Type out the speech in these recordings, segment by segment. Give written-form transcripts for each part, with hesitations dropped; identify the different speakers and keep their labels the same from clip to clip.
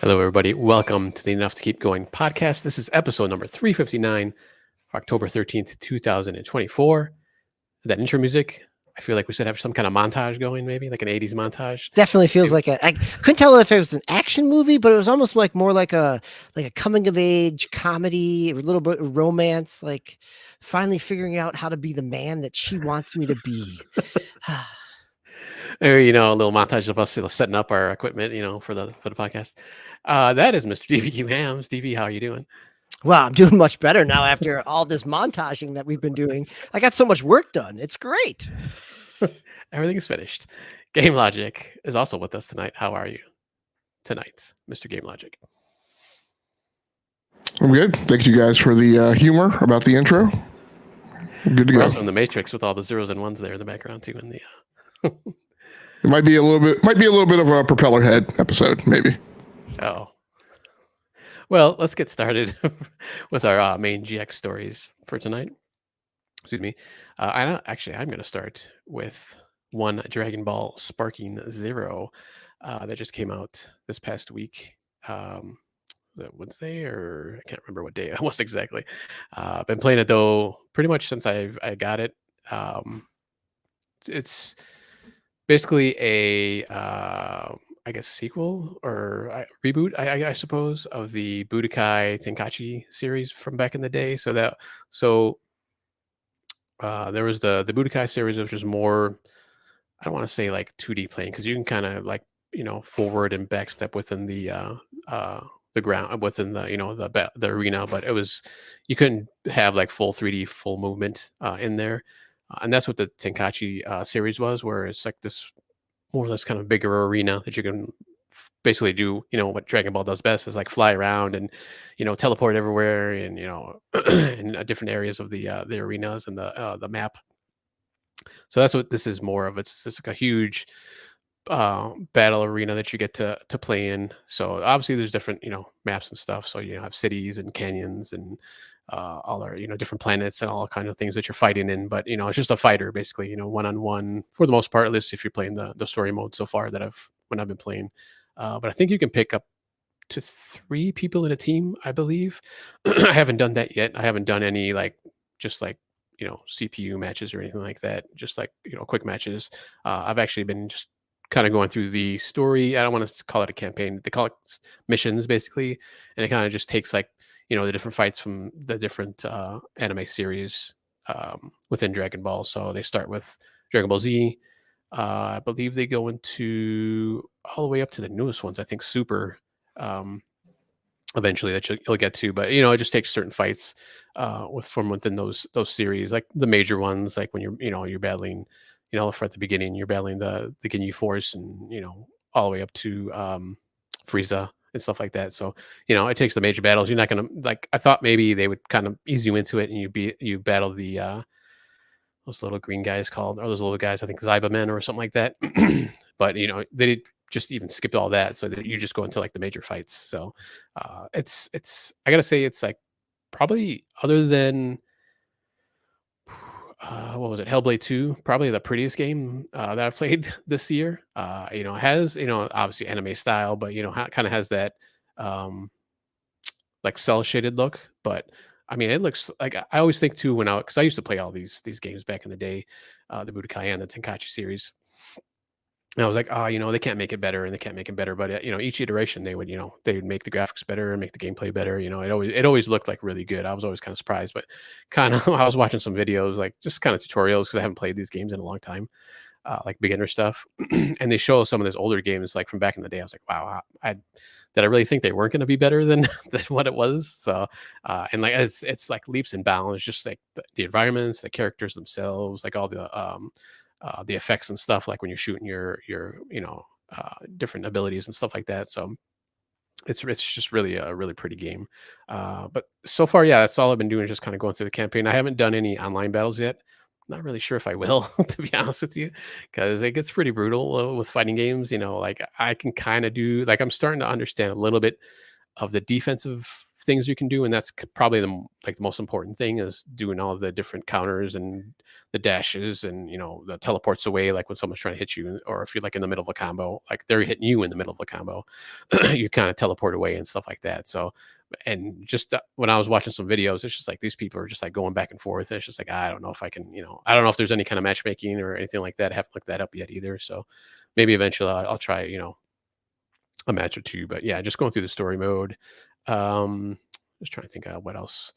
Speaker 1: Hello, everybody. Welcome to the Enough to Keep Going podcast. This is episode number 359 for October 13th, 2024. That intro music, I feel like we should have some kind of montage going, maybe like an 80s montage.
Speaker 2: Definitely feels like I couldn't tell if it was an action movie, but it was almost like more like a coming of age comedy, a little bit of romance, like finally figuring out how to be the man that she wants me to be.
Speaker 1: Or, a little montage of us setting up our equipment, for the podcast. That is Mr. DVQ Hams. DV, how are you doing?
Speaker 2: Well, I'm doing much better now after all this montaging that we've been doing. I got so much work done. It's great.
Speaker 1: Everything is finished. GameLogIQ is also with us tonight. How are you tonight, Mr. GameLogIQ?
Speaker 3: I'm good. Thank you guys for the humor about the intro. Good to
Speaker 1: We're
Speaker 3: go.
Speaker 1: also in the Matrix with all the zeros and ones there in the background too. In the
Speaker 3: It might be a little bit of a propeller head episode, maybe.
Speaker 1: Oh. Well, let's get started with our main GX stories for tonight. Excuse me. I'm going to start with one Dragon Ball Sparking Zero that just came out this past week. Was it Wednesday or I can't remember what day it was exactly. I've been playing it though pretty much since I got it. It's basically a I guess sequel or reboot, I suppose, of the Budokai Tenkaichi series from back in the day. So there was the Budokai series, which was more, I don't want to say like 2D playing, because you can kind of like forward and back step within the ground, within the arena, but you couldn't have like full 3D full movement in there, and that's what the Tenkaichi series was, where it's like this more or less kind of bigger arena that you can basically do, what Dragon Ball does best is like fly around and, teleport everywhere and, in different areas of the arenas and the map. So that's what this is more of. It's like a huge battle arena that you get to play in. So obviously there's different, maps and stuff. So you have cities and canyons and all our different planets and all kinds of things that you're fighting in, but it's just a fighter basically, one-on-one for the most part, at least if you're playing the story mode so far when I've been playing. But I think you can pick up to 3 people in a team, I believe. I haven't done that yet. I haven't done any just CPU matches or anything like that, just quick matches. I've actually been just kind of going through the story. I don't want to call it a campaign, they call it missions basically, and it kind of just takes the different fights from the different anime series within Dragon Ball. So they start with Dragon Ball Z. I believe they go into all the way up to the newest ones. I think Super eventually that you'll get to. But it just takes certain fights from within those series, like the major ones, like when you're battling, for at the beginning you're battling the Ginyu Force, and all the way up to Frieza and stuff like that. So it takes the major battles. You're not gonna I thought maybe they would kind of ease you into it and you battle the those little green guys or those little guys, I think Zybermen or something like that. But they just even skipped all that, so that you just go into like the major fights. So it's I gotta say, it's like probably, other than what was it, Hellblade 2, probably the prettiest game that I've played this year. It has obviously anime style, but kind of has that like cell shaded look. But I mean, it looks like, I always think too, because I used to play all these games back in the day, the Budokai and the Tenkaichi series. And I was like, they can't make it better, and they can't make it better. But each iteration they would make the graphics better and make the gameplay better. It always looked like really good. I was always kind of surprised, but kind of I was watching some videos, like just kind of tutorials, because I haven't played these games in a long time, like beginner stuff. And they show some of those older games like from back in the day. I was like, wow, did I really think they weren't going to be better than what it was? So, and like it's like leaps and bounds, just like the environments, the characters themselves, like all the effects and stuff, like when you're shooting your different abilities and stuff like that. So it's just really a really pretty game. But so far, yeah, that's all I've been doing, is just kind of going through the campaign. I haven't done any online battles yet. Not really sure if I will, to be honest with you, because it gets pretty brutal with fighting games. Like I can kind of do, like, I'm starting to understand a little bit of the defensive things you can do, and that's probably the most important thing is doing all the different counters and the dashes and the teleports away, like when someone's trying to hit you, or if you're like in the middle of a combo, like they're hitting you in the middle of a combo, you kind of teleport away and stuff like that. So, and just when I was watching some videos, it's just like these people are just like going back and forth. And it's just like I don't know if I can, I don't know if there's any kind of matchmaking or anything like that. I haven't looked that up yet either. So maybe eventually I'll try, a match or two. But yeah, just going through the story mode. Just trying to think of what else.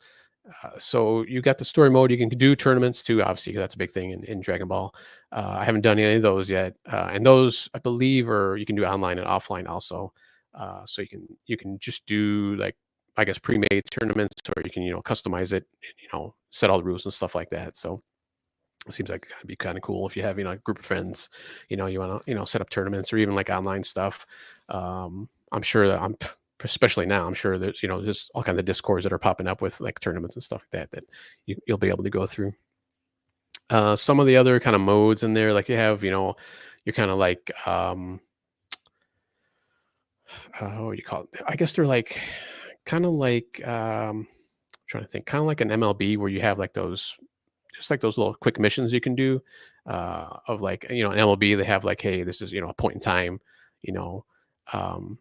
Speaker 1: So you got the story mode. You can do tournaments too, obviously, 'cause that's a big thing in Dragon Ball. I haven't done any of those yet, and those I believe you can do online and offline also. So you can just do like I guess pre-made tournaments, or you can customize it, and, set all the rules and stuff like that. So it seems like it'd be kind of cool if you have a group of friends, you want to set up tournaments or even like online stuff. I'm sure that especially now, I'm sure there's just all kinds of discords that are popping up with like tournaments and stuff like that you'll be able to go through. Some of the other kind of modes in there, like you have, you're kind of like what do you call it? I guess they're like kind of like trying to think, kind of like an MLB where you have like those just like those little quick missions you can do of like an MLB. They have like, hey, this is a point in time, um,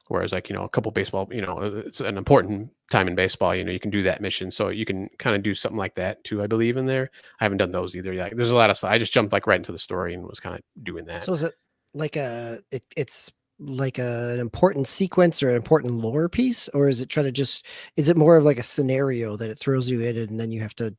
Speaker 1: whereas like a couple baseball, it's an important time in baseball. You can do that mission, so you can kind of do something like that too. I believe in there. I haven't done those either. Like, there's a lot of stuff. I just jumped like right into the story and was kind of doing that.
Speaker 2: So is it like it's like an important sequence or an important lore piece, or is it more of like a scenario that it throws you in and then you have to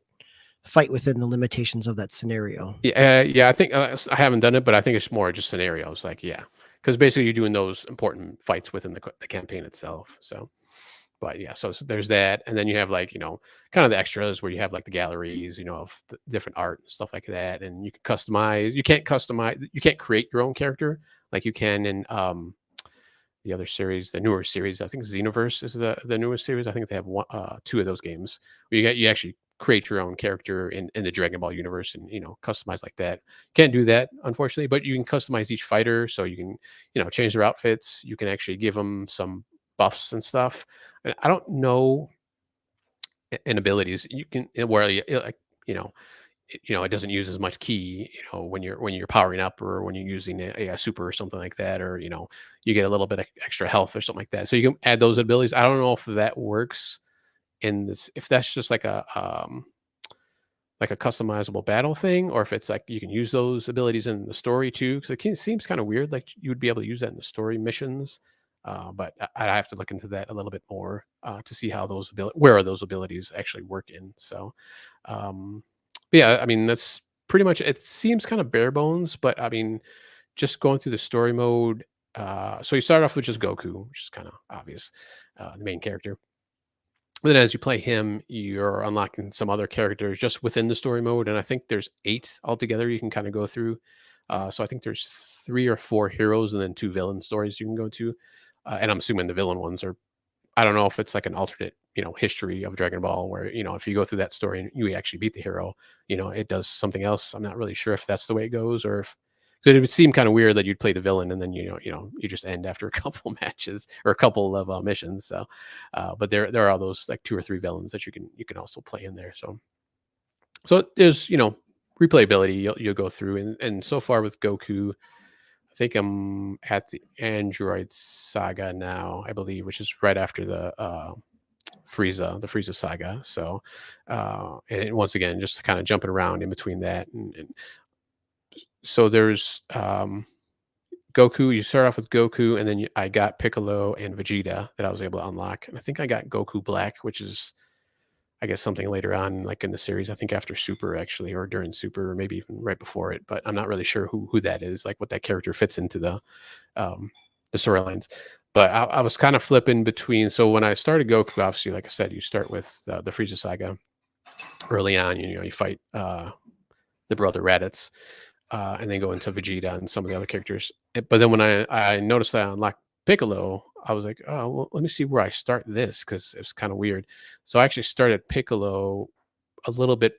Speaker 2: fight within the limitations of that scenario?
Speaker 1: Yeah. I think I haven't done it, but I think it's more just scenarios. Like, yeah, because basically you're doing those important fights within the campaign itself. So, but yeah, so there's that, and then you have like kind of the extras where you have like the galleries, of the different art and stuff like that, and you can customize. You can't create your own character like you can in the other series, the newer series. I think Xenoverse is the newest series. I think they have two of those games where you actually create your own character in the Dragon Ball universe and customize like that. Can't do that unfortunately, but you can customize each fighter, so you can change their outfits. You can actually give them some buffs and stuff. And I don't know in abilities you can where like it doesn't use as much key when you're powering up or when you're using a super or something like that, or you get a little bit of extra health or something like that, so you can add those abilities. I don't know if that works in this, if that's just like a customizable battle thing, or if it's like you can use those abilities in the story too, because it seems kind of weird like you would be able to use that in the story missions. But I have to look into that a little bit more to see how where those abilities actually work in. So but yeah, I mean, that's pretty much it. Seems kind of bare bones, but I mean, just going through the story mode. So you start off with just Goku, which is kind of obvious, the main character. But then as you play him, you're unlocking some other characters just within the story mode. And I think there's 8 altogether you can kind of go through. So I think there's 3 or 4 heroes and then 2 villain stories you can go to. And I'm assuming the villain ones are, I don't know if it's like an alternate, history of Dragon Ball where, if you go through that story and you actually beat the hero, it does something else. I'm not really sure if that's the way it goes, or if, so it would seem kind of weird that you'd play the villain and then you just end after a couple matches or a couple of missions. So, but there are those like 2 or 3 villains that you can also play in there. So there's replayability you'll go through, and so far with Goku, I think I'm at the Android Saga now, I believe, which is right after the Frieza saga. So, and once again, just kind of jumping around in between that, and so there's Goku. You start off with Goku, and then I got Piccolo and Vegeta that I was able to unlock, and I think I got Goku Black, which is, I guess, something later on, like in the series. I think after Super, actually, or during Super, or maybe even right before it. But I'm not really sure who that is, like what that character fits into the storylines. But I was kind of flipping between. So when I started Goku, obviously, like I said, you start with the Frieza saga early on. You fight the brother Raditz, and then go into Vegeta and some of the other characters. But then when I noticed that I unlocked Piccolo, I was like, oh, well, let me see where I start this, because it's kind of weird. So I actually started Piccolo a little bit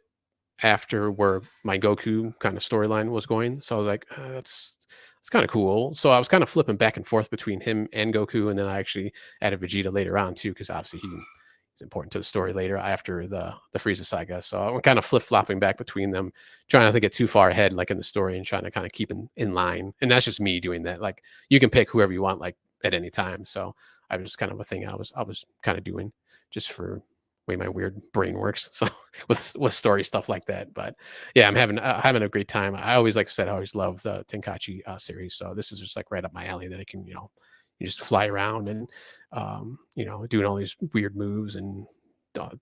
Speaker 1: after where my Goku kind of storyline was going. So I was like, it's kind of cool. So I was kind of flipping back and forth between him and Goku, and then I actually added Vegeta later on too, because obviously he's important to the story later after the Frieza saga. So I'm kind of flip flopping back between them, trying not to get too far ahead, like in the story, and trying to kind of keep in line. And that's just me doing that. Like you can pick whoever you want, like at any time. So I was just kind of a thing I was kind of doing just for way my weird brain works. So with story stuff like that. But yeah, I'm having a great time. I always, like I said, I always love the Tenkaichi series. So this is just like right up my alley that I can, you just fly around and doing all these weird moves and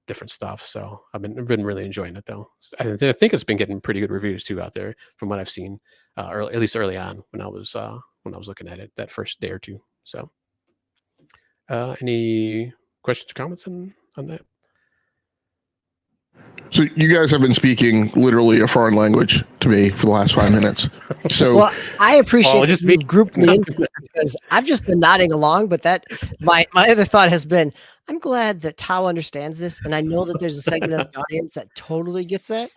Speaker 1: different stuff. So I've been really enjoying it though. I think it's been getting pretty good reviews too out there from what I've seen, or at least early on when I was looking at it that first day or two. So any questions or comments on that?
Speaker 3: So you guys have been speaking literally a foreign language to me for the last 5 minutes. So
Speaker 2: well, I appreciate
Speaker 1: just
Speaker 2: that you've grouped me into it because I've just been nodding along. But that my other thought has been, I'm glad that Tao understands this, and I know that there's a segment of the audience that totally gets that.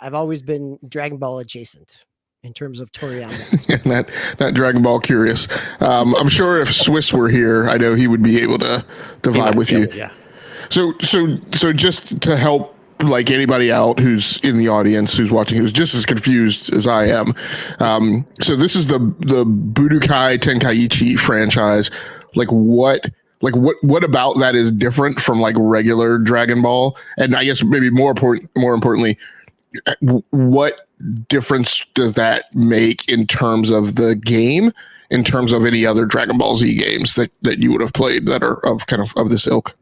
Speaker 2: I've always been Dragon Ball adjacent in terms of Toriyama.
Speaker 3: not Dragon Ball curious. I'm sure if Swiss were here, I know he would be able to vibe with you.
Speaker 1: Yeah.
Speaker 3: So just to help like anybody out who's in the audience, who's watching, who's just as confused as I am. So this is the Budokai Tenkaichi franchise. What about that is different from like regular Dragon Ball? And I guess maybe more importantly, what difference does that make in terms of the game, in terms of any other Dragon Ball Z games that you would have played that are of this ilk?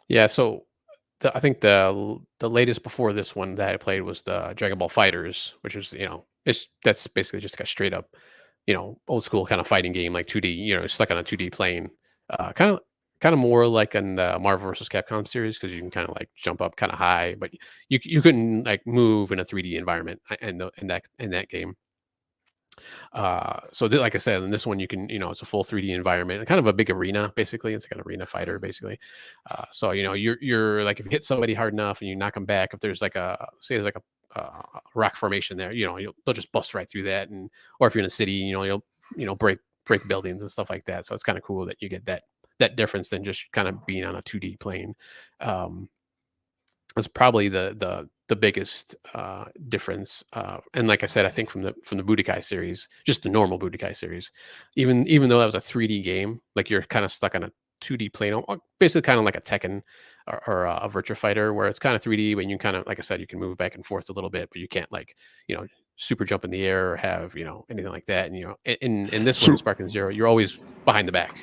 Speaker 1: Yeah, so I think the latest before this one that I played was the Dragon Ball Fighters, which is that's basically just like a straight up, old school kind of fighting game, like 2D, it's like on a 2D plane, kind of more like in the Marvel vs. Capcom series, because you can kind of like jump up kind of high, but you couldn't like move in a 3D environment in that game. So like I said, in this one you can, it's a full 3D environment, kind of a big arena basically. It's like an arena fighter basically. So you're like, if you hit somebody hard enough and you knock them back, if there's like there's like a rock formation there, they'll just bust right through that, or if you're in a city, you'll break buildings and stuff like that. So it's kind of cool that you get that difference than just kind of being on a 2D plane. It's probably the biggest difference. And like I said, I think from the Budokai series, just the normal Budokai series, even though that was a 3D game, like you're kind of stuck on a 2D plane, basically kind of like a Tekken or a Virtua Fighter, where it's kind of 3D, but you kind of, like I said, you can move back and forth a little bit, but you can't like, super jump in the air or have, anything like that. And, in this one, Sparking Zero, you're always behind the back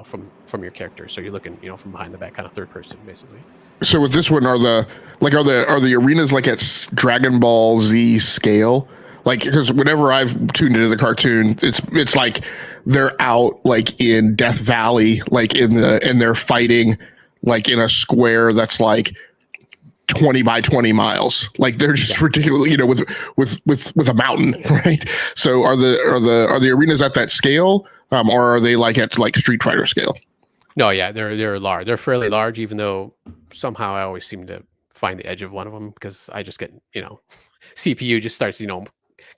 Speaker 1: from your character. So you're looking, from behind the back, kind of third person, basically.
Speaker 3: So with this one, are the arenas like at Dragon Ball Z scale? Like, because whenever I've tuned into the cartoon, it's like they're out like in Death Valley, like and they're fighting like in a square that's like 20 by 20 miles. Like they're just ridiculous, with a mountain, right? So are the arenas at that scale, or are they like at like Street Fighter scale?
Speaker 1: No, yeah, they're large. They're fairly large, even though somehow I always seem to find the edge of one of them, because I just get, CPU just starts,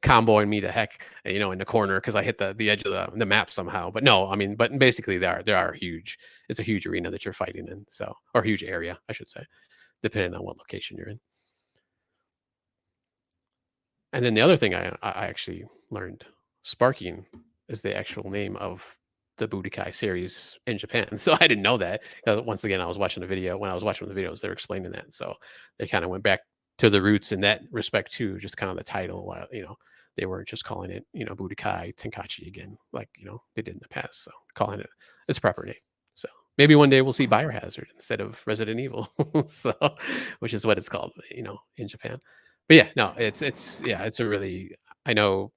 Speaker 1: comboing me to heck, in the corner, because I hit the edge of the map somehow. But no, I mean, but basically they are huge. It's a huge arena that you're fighting in, so, or huge area, I should say, depending on what location you're in. And then the other thing I actually learned, Sparking is the actual name of the Budokai series in Japan. So I didn't know that. Once again, I was watching the video. When I was watching the videos, they were explaining that. So they kind of went back to the roots in that respect too, just kind of the title. They weren't just calling it, Budokai Tenkaichi again, like, they did in the past. So calling it its proper name. So maybe one day we'll see Biohazard instead of Resident Evil. So, which is what it's called, in Japan. But yeah, no, it's a really, I know,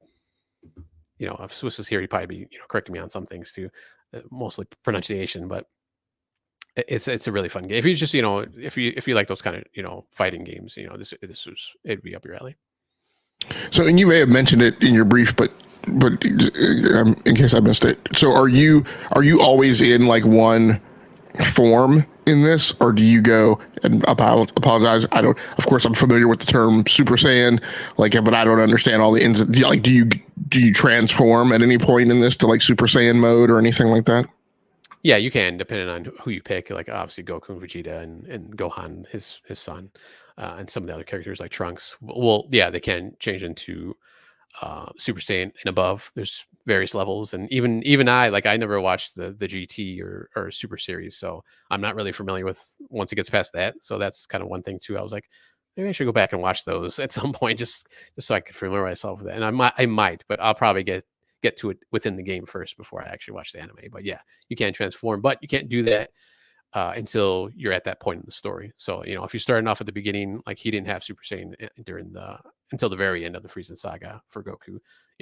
Speaker 1: if Swiss was here, he'd probably be, correcting me on some things too, mostly pronunciation, but it's a really fun game. If you just, if you like those kind of, fighting games, it'd be up your alley.
Speaker 3: So, and you may have mentioned it in your brief, but in case I missed it. So are you always in like one form in this, or do you go and apologize? I don't. Of course, I'm familiar with the term Super Saiyan, like, but I don't understand all the ins. Like, do you transform at any point in this to like Super Saiyan mode or anything like that?
Speaker 1: Yeah, you can, depending on who you pick. Like obviously Goku and Vegeta and Gohan, his son, and some of the other characters like Trunks. Well, yeah, they can change into Super Saiyan and above. There's various levels, and even I never watched the GT or Super series, so I'm not really familiar with once it gets past that. So that's kind of one thing too. I was like, maybe I should go back and watch those at some point, just so I could familiarize myself with it. And I might, but I'll probably get to it within the game first before I actually watch the anime. But yeah, you can transform, but you can't do that until you're at that point in the story. So if you're starting off at the beginning, like he didn't have Super Saiyan until the very end of the Friesen saga for Goku.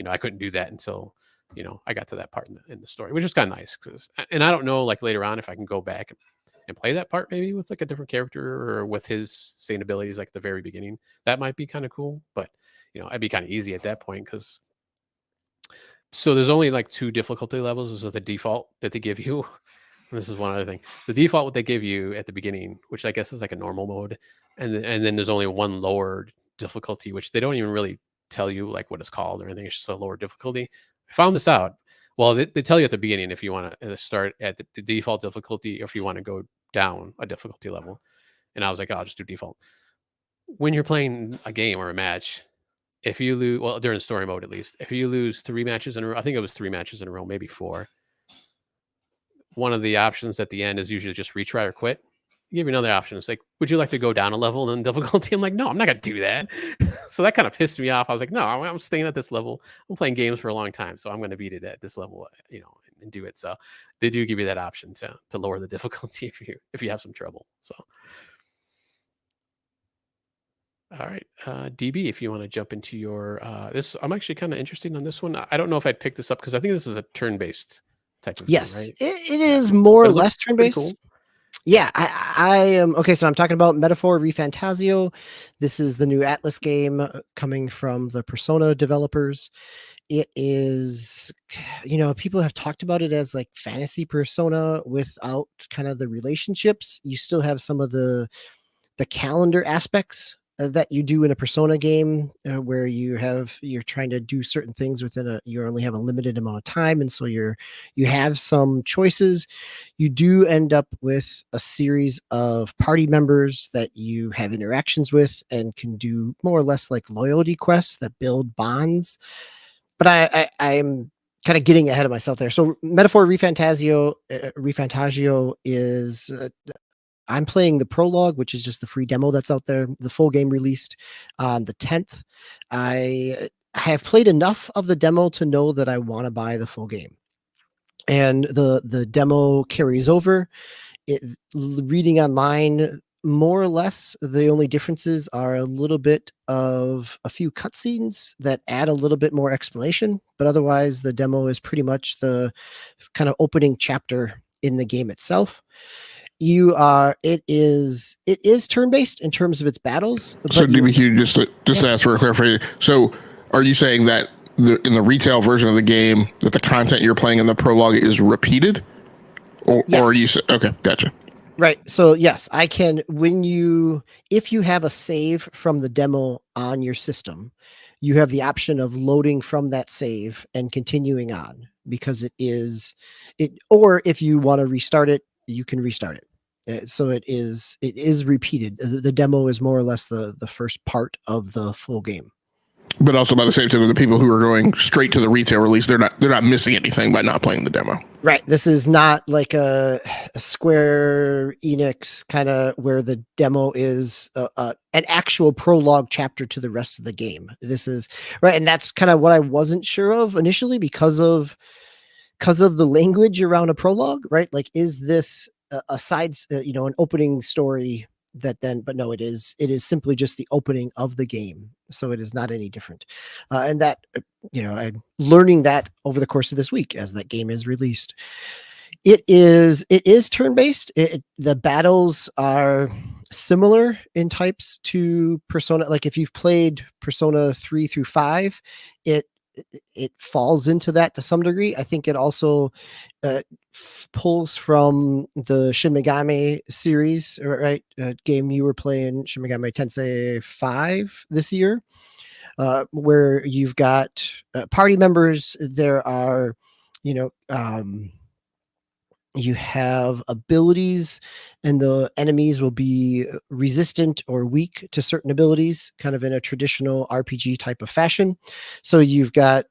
Speaker 1: I couldn't do that until I got to that part in the story, which is kind of nice. And I don't know, like later on, if I can go back and play that part maybe with like a different character or with his Saiyan abilities, like the very beginning. That might be kind of cool, but it'd be kind of easy at that point because. So there's only like 2 difficulty levels. This is the default that they give you. And this is one other thing. The default what they give you at the beginning, which I guess is like a normal mode, and then there's only one lower difficulty, which they don't even really tell you like what it's called or anything. It's just a lower difficulty. I found this out. Well, they tell you at the beginning if you want to start at the default difficulty, or if you want to go down a difficulty level. And I was like, oh, I'll just do default. When you're playing a game or a match, if you lose, well, during story mode at least, if you lose 3 matches in a row, I think it was 3 matches in a row, maybe 4. One of the options at the end is usually just retry or quit. You give you another option. It's like, would you like to go down a level in difficulty? I'm like, no, I'm not going to do that. So that kind of pissed me off. I was like, no, I'm staying at this level. I'm playing games for a long time, so I'm going to beat it at this level, and do it. So they do give you that option to lower the difficulty if you have some trouble. So. All right, DB, if you want to jump into your this, I'm actually kind of interested in this one. I don't know if I'd pick this up because I think this is a turn-based type of
Speaker 2: Yes,
Speaker 1: game, right?
Speaker 2: it is more or less turn-based.
Speaker 1: Cool.
Speaker 2: Yeah, I am okay. So I'm talking about Metaphor ReFantazio. This is the new Atlas game coming from the Persona developers. It is, people have talked about it as like fantasy Persona without kind of the relationships. You still have some of the calendar aspects that you do in a Persona game, where you're trying to do certain things you only have a limited amount of time, and so you have some choices. You do end up with a series of party members that you have interactions with and can do more or less like loyalty quests that build bonds. But I'm kind of getting ahead of myself there. So Metaphor ReFantazio is I'm playing the Prologue, which is just the free demo that's out there. The full game released on the 10th. I have played enough of the demo to know that I want to buy the full game. And the demo carries over. Reading online, more or less, the only differences are a little bit of a few cutscenes that add a little bit more explanation. But otherwise, the demo is pretty much the kind of opening chapter in the game itself. It is turn-based in terms of its battles.
Speaker 3: So DBQ, just to ask for a clarification. So are you saying that in the retail version of the game that the content you're playing in the prologue is repeated? Or are you okay, gotcha.
Speaker 2: Right. So yes, I can if you have a save from the demo on your system, you have the option of loading from that save and continuing on, because or if you want to restart it, you can restart it. So it is repeated. The demo is more or less the first part of the full game.
Speaker 3: But also, by the same token, the people who are going straight to the retail release, they're not missing anything by not playing the demo.
Speaker 2: Right. This is not like a Square Enix kind of where the demo is an actual prologue chapter to the rest of the game. This is right, and that's kind of what I wasn't sure of initially because of the language around a prologue. Right. Like, is this a side, an opening story but no, it is simply just the opening of the game. So it is not any different. And that, I'm learning that over the course of this week as that game is released. It is turn-based. The battles are similar in types to Persona. Like if you've played Persona 3 through 5, it falls into that to some degree. I think it also pulls from the Shin Megami series, right? Game you were playing, Shin Megami Tensei 5 this year, where you've got party members. There are, you have abilities, and the enemies will be resistant or weak to certain abilities, kind of in a traditional RPG type of fashion. So you've got,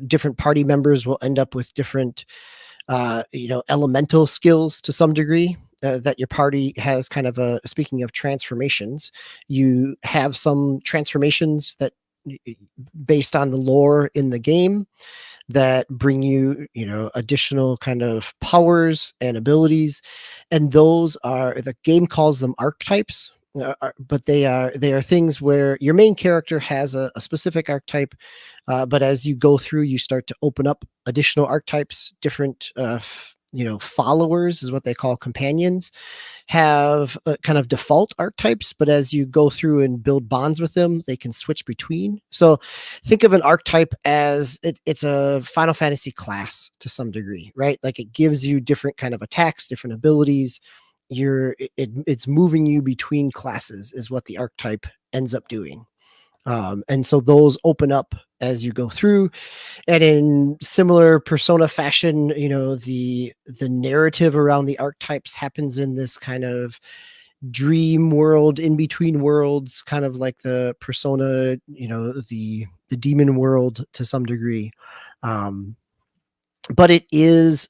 Speaker 2: different party members will end up with different, elemental skills to some degree. That your party has kind of speaking of transformations, you have some transformations that based on the lore in the game that bring you, additional kind of powers and abilities. And those are, the game calls them archetypes, but they are things where your main character has a specific archetype, but as you go through, you start to open up additional archetypes. Different followers is what they call companions, have kind of default archetypes, but as you go through and build bonds with them, they can switch between. So think of an archetype as it's a Final Fantasy class to some degree, right? Like it gives you different kind of attacks, different abilities. It's moving you between classes is what the archetype ends up doing. And so those open up as you go through. And in similar Persona fashion, the narrative around the archetypes happens in this kind of dream world, in between worlds, kind of like the Persona, the demon world to some degree. But it is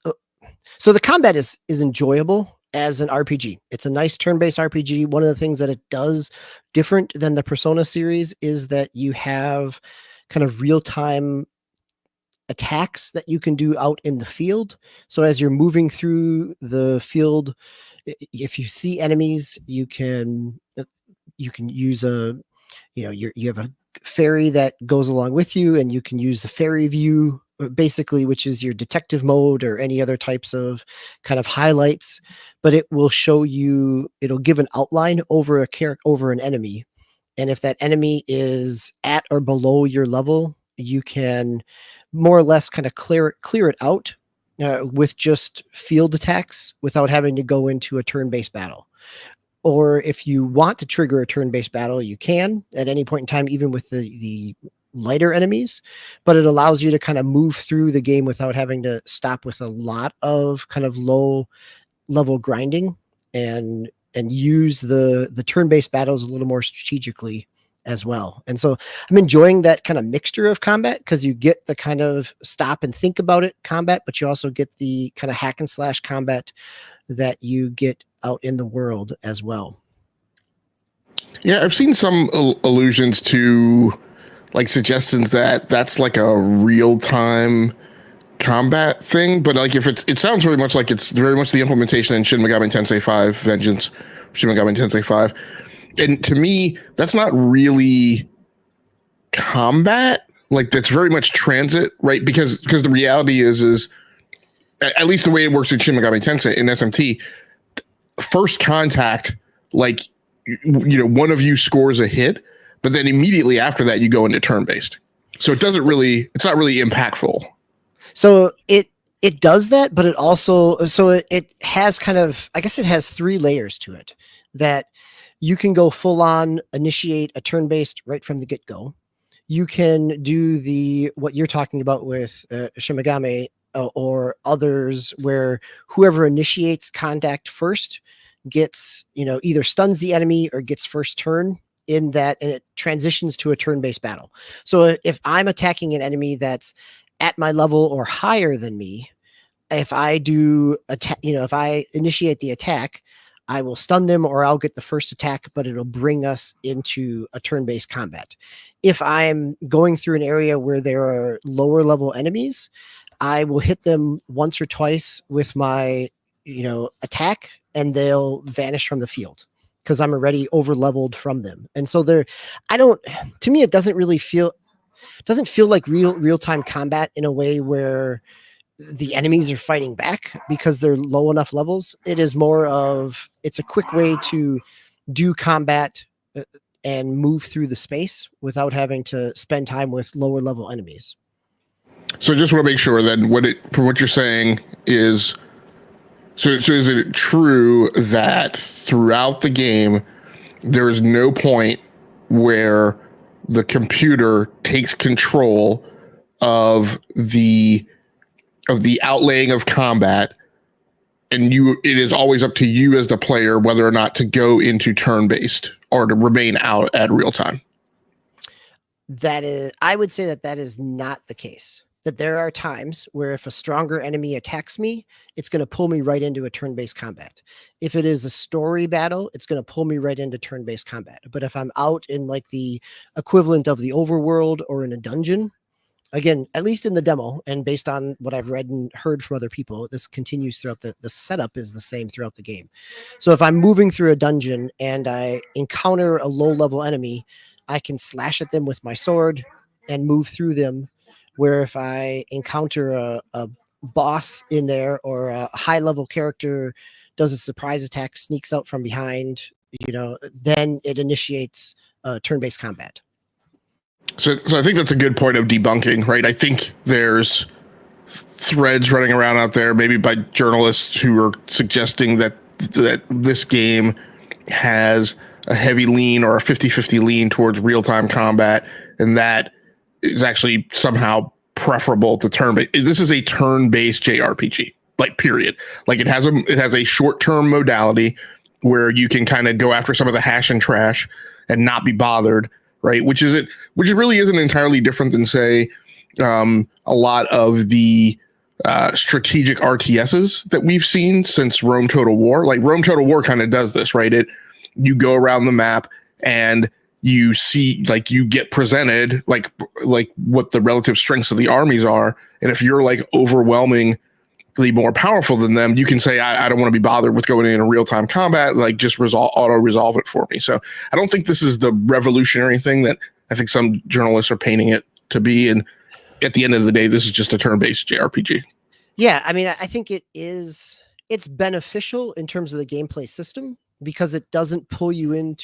Speaker 2: so the combat is enjoyable as an RPG. It's a nice turn-based RPG. One of the things that it does different than the Persona series is that you have kind of real-time attacks that you can do out in the field. So as you're moving through the field, if you see enemies, you can use you have a fairy that goes along with you, and you can use the fairy view, basically, which is your detective mode or any other types of kind of highlights, but it will show you, it'll give an outline over over an enemy. And if that enemy is at or below your level, you can more or less kind of clear it out with just field attacks without having to go into a turn-based battle. Or if you want to trigger a turn-based battle, you can at any point in time, even with the lighter enemies, but it allows you to kind of move through the game without having to stop with a lot of kind of low level grinding, and use the turn-based battles a little more strategically as well. And so I'm enjoying that kind of mixture of combat, because you get the kind of stop and think about it combat, but you also get the kind of hack and slash combat that you get out in the world as well.
Speaker 3: Yeah, I've seen some allusions to like suggestions that that's like a real-time combat thing, but like if it sounds very much like it's very much the implementation in Shin Megami Tensei 5 Vengeance, Shin Megami Tensei 5. And to me, that's not really combat. Like that's very much transit, right? Because the reality is at least the way it works in Shin Megami Tensei in SMT, first contact, like one of you scores a hit, but then immediately after that you go into turn-based. So it's not really impactful.
Speaker 2: So it does that, but it also, it has kind of, I guess it has three layers to it, that you can go full on initiate a turn-based right from the get-go. You can do what you're talking about with Shin Megami or others, where whoever initiates contact first gets, either stuns the enemy or gets first turn in that, and it transitions to a turn-based battle. So if I'm attacking an enemy that's at my level or higher than me, if I do attack, if I initiate the attack, I will stun them or I'll get the first attack, but it'll bring us into a turn-based combat. If I'm going through an area where there are lower level enemies, I will hit them once or twice with my, attack, and they'll vanish from the field because I'm already over leveled from them. And so to me, it doesn't feel like real-time combat in a way where the enemies are fighting back because they're low enough levels. It is more of, it's a quick way to do combat and move through the space without having to spend time with lower level enemies.
Speaker 3: So I just want to make sure then from what you're saying is, so is it true that throughout the game, there is no point where the computer takes control of the outlaying of combat, and it is always up to you as the player whether or not to go into turn-based or to remain out at real time?
Speaker 2: I would say that is not the case. That there are times where if a stronger enemy attacks me, it's going to pull me right into a turn-based combat. If it is a story battle, it's going to pull me right into turn-based combat. But if I'm out in like the equivalent of the overworld or in a dungeon, again, at least in the demo, and based on what I've read and heard from other people, this continues throughout the setup is the same throughout the game. So if I'm moving through a dungeon and I encounter a low-level enemy, I can slash at them with my sword and move through them. Where if I encounter a boss in there or a high-level character does a surprise attack, sneaks out from behind, then it initiates turn-based combat.
Speaker 3: So I think that's a good point of debunking, right? I think there's threads running around out there, maybe by journalists who are suggesting that this game has a heavy lean or a 50-50 lean towards real-time combat, and that is actually somehow preferable to turn-based. This is a turn-based JRPG, like period. Like it has a short-term modality where you can kind of go after some of the hash and trash and not be bothered, right? Which really isn't entirely different than, say, a lot of the strategic RTSs that we've seen since Rome Total War. Like Rome Total War kind of does this, right? You go around the map and you see, like, you get presented like what the relative strengths of the armies are, and if you're like overwhelmingly more powerful than them, you can say, I don't want to be bothered with going into real-time combat, like just auto resolve it for me. So I don't think this is the revolutionary thing that I think some journalists are painting it to be, and at the end of the day, this is just a turn-based JRPG.
Speaker 2: Yeah, I mean, I think it's beneficial in terms of the gameplay system, because it doesn't pull you in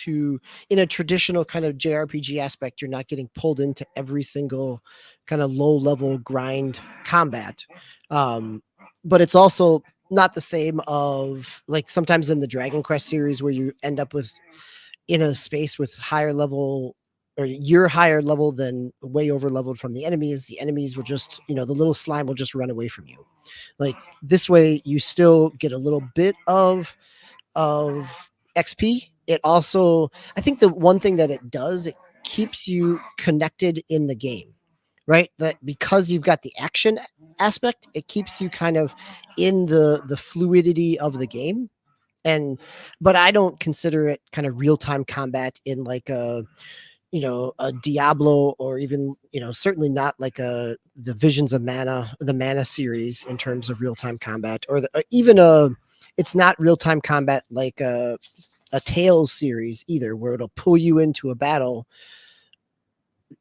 Speaker 2: a traditional kind of JRPG aspect. You're not getting pulled into every single kind of low level grind combat. But it's also not the same of like sometimes in the Dragon Quest series where you end up in a space with higher level, or you're higher level than way over leveled from the enemies. The enemies will just, the little slime will just run away from you. Like this way you still get a little bit of XP. It also, I think the one thing that it does, it keeps you connected in the game, right? That because you've got the action aspect, it keeps you kind of in the fluidity of the game. But I don't consider it kind of real-time combat in like a Diablo, or even, certainly not like the Visions of Mana, the Mana series in terms of real-time combat, or it's not real-time combat like a Tales series either, where it'll pull you into a battle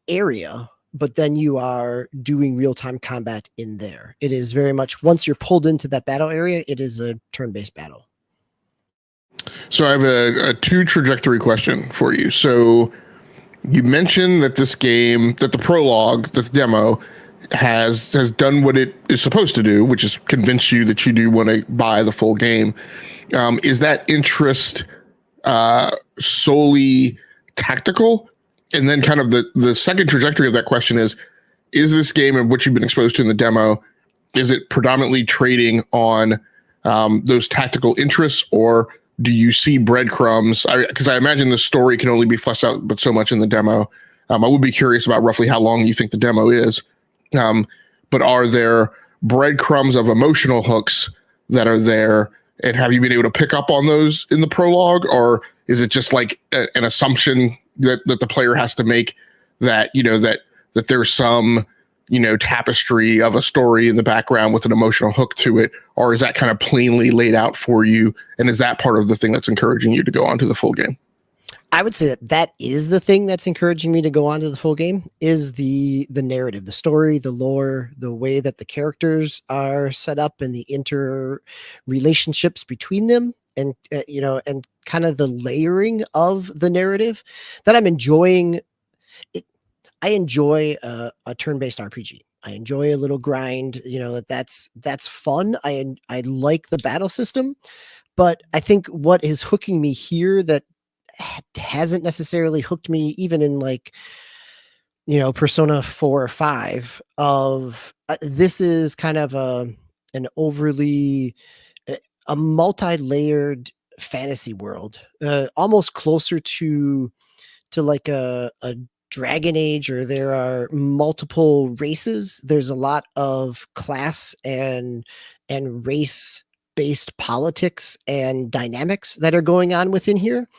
Speaker 2: area, but then you are doing real-time combat in there. It is very much, once you're pulled into that battle area, it is a turn-based battle.
Speaker 3: So I have a two trajectory question for you. So you mentioned that this game, that the prologue, that the demo has done what it is supposed to do, which is convince you that you do want to buy the full game. Is that interest solely tactical? And then kind of the second trajectory of that question is this game and what you've been exposed to in the demo, is it predominantly trading on those tactical interests, or do you see breadcrumbs? Because I imagine the story can only be fleshed out but so much in the demo. I would be curious about roughly how long you think the demo is. But are there breadcrumbs of emotional hooks that are there, and have you been able to pick up on those in the prologue, or is it just like an assumption that the player has to make that that there's some tapestry of a story in the background with an emotional hook to it, or is that kind of plainly laid out for you, and is that part of the thing that's encouraging you to go on to the full game?
Speaker 2: I would say that is the thing that's encouraging me to go on to the full game, is the narrative, the story, the lore, the way that the characters are set up and the interrelationships between them, and and kind of the layering of the narrative that I'm enjoying. I enjoy a turn-based RPG. I enjoy a little grind. You know, that's fun. I like the battle system, but I think what is hooking me here that hasn't necessarily hooked me even in like, you know, Persona 4 or 5 of this is kind of an overly a multi-layered fantasy world, almost closer to like a Dragon Age, or there are multiple races. There's a lot of class and race based politics and dynamics that are going on within here.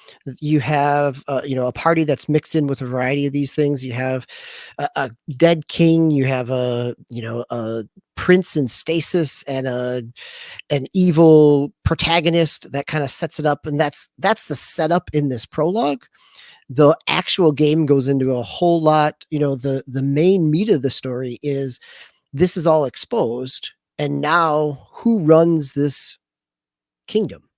Speaker 2: You have you know, a party that's mixed in with a variety of these things. You have a dead king, you have a, you know, a prince in stasis, and an evil protagonist that kind of sets it up, and that's the setup in this prologue. The actual game goes into a whole lot. You know, the main meat of the story is this is all exposed, and now who runs this kingdom?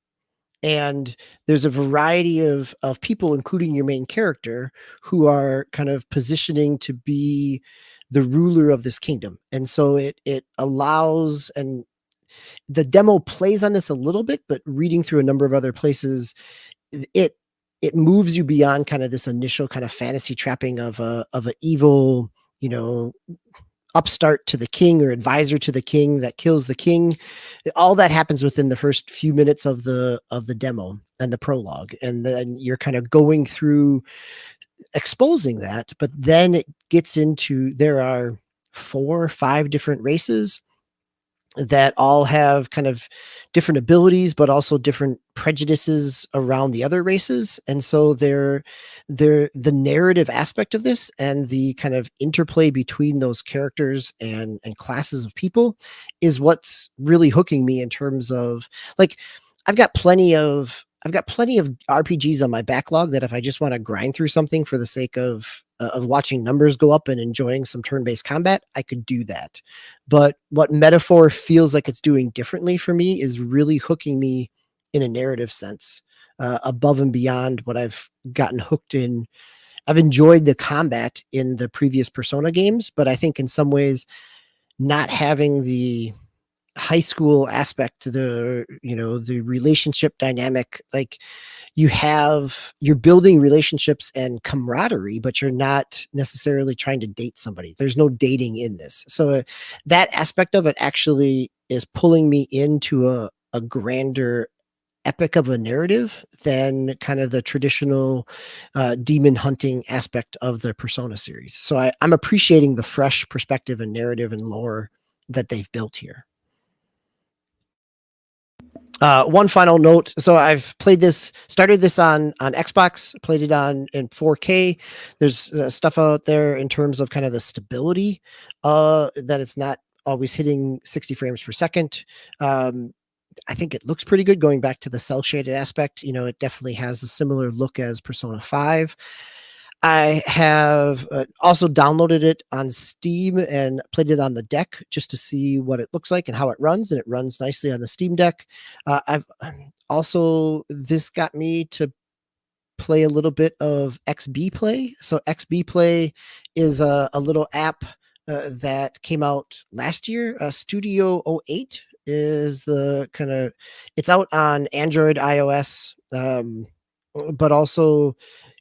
Speaker 2: And there's a variety of people, including your main character, who are kind of positioning to be the ruler of this kingdom. And so it allows, and the demo plays on this a little bit, but reading through a number of other places, it it moves you beyond kind of this initial kind of fantasy trapping of a evil, you know, upstart to the king or advisor to the king that kills the king. All that happens within the first few minutes of the demo and the prologue, and then you're kind of going through exposing that. But then it gets into, there are 4 or 5 different races that all have kind of different abilities, but also different prejudices around the other races. And so they're the narrative aspect of this and the kind of interplay between those characters and classes of people is what's really hooking me in terms of, like, I've got plenty of RPGs on my backlog that if I just want to grind through something for the sake of watching numbers go up and enjoying some turn-based combat, I could do that. But what Metaphor feels like it's doing differently for me is really hooking me in a narrative sense, above and beyond what I've gotten hooked in. I've enjoyed the combat in the previous Persona games, but I think in some ways not having the high school aspect to the, you know, the relationship dynamic, like you're building relationships and camaraderie, but you're not necessarily trying to date somebody. There's no dating in this. So that aspect of it actually is pulling me into a grander epic of a narrative than kind of the traditional demon hunting aspect of the Persona series. So I'm appreciating the fresh perspective and narrative and lore that they've built here. One final note. So I've started this on Xbox, played it in 4K. There's stuff out there in terms of kind of the stability, that it's not always hitting 60 frames per second. I think it looks pretty good going back to the cell shaded aspect. You know, it definitely has a similar look as Persona 5. I have also downloaded it on Steam and played it on the deck just to see what it looks like and how it runs, and it runs nicely on the Steam Deck. I've also, this got me to play a little bit of XB Play. So XB Play is a little app that came out last year. Studio 08 is the kind of, it's out on Android, iOS, but also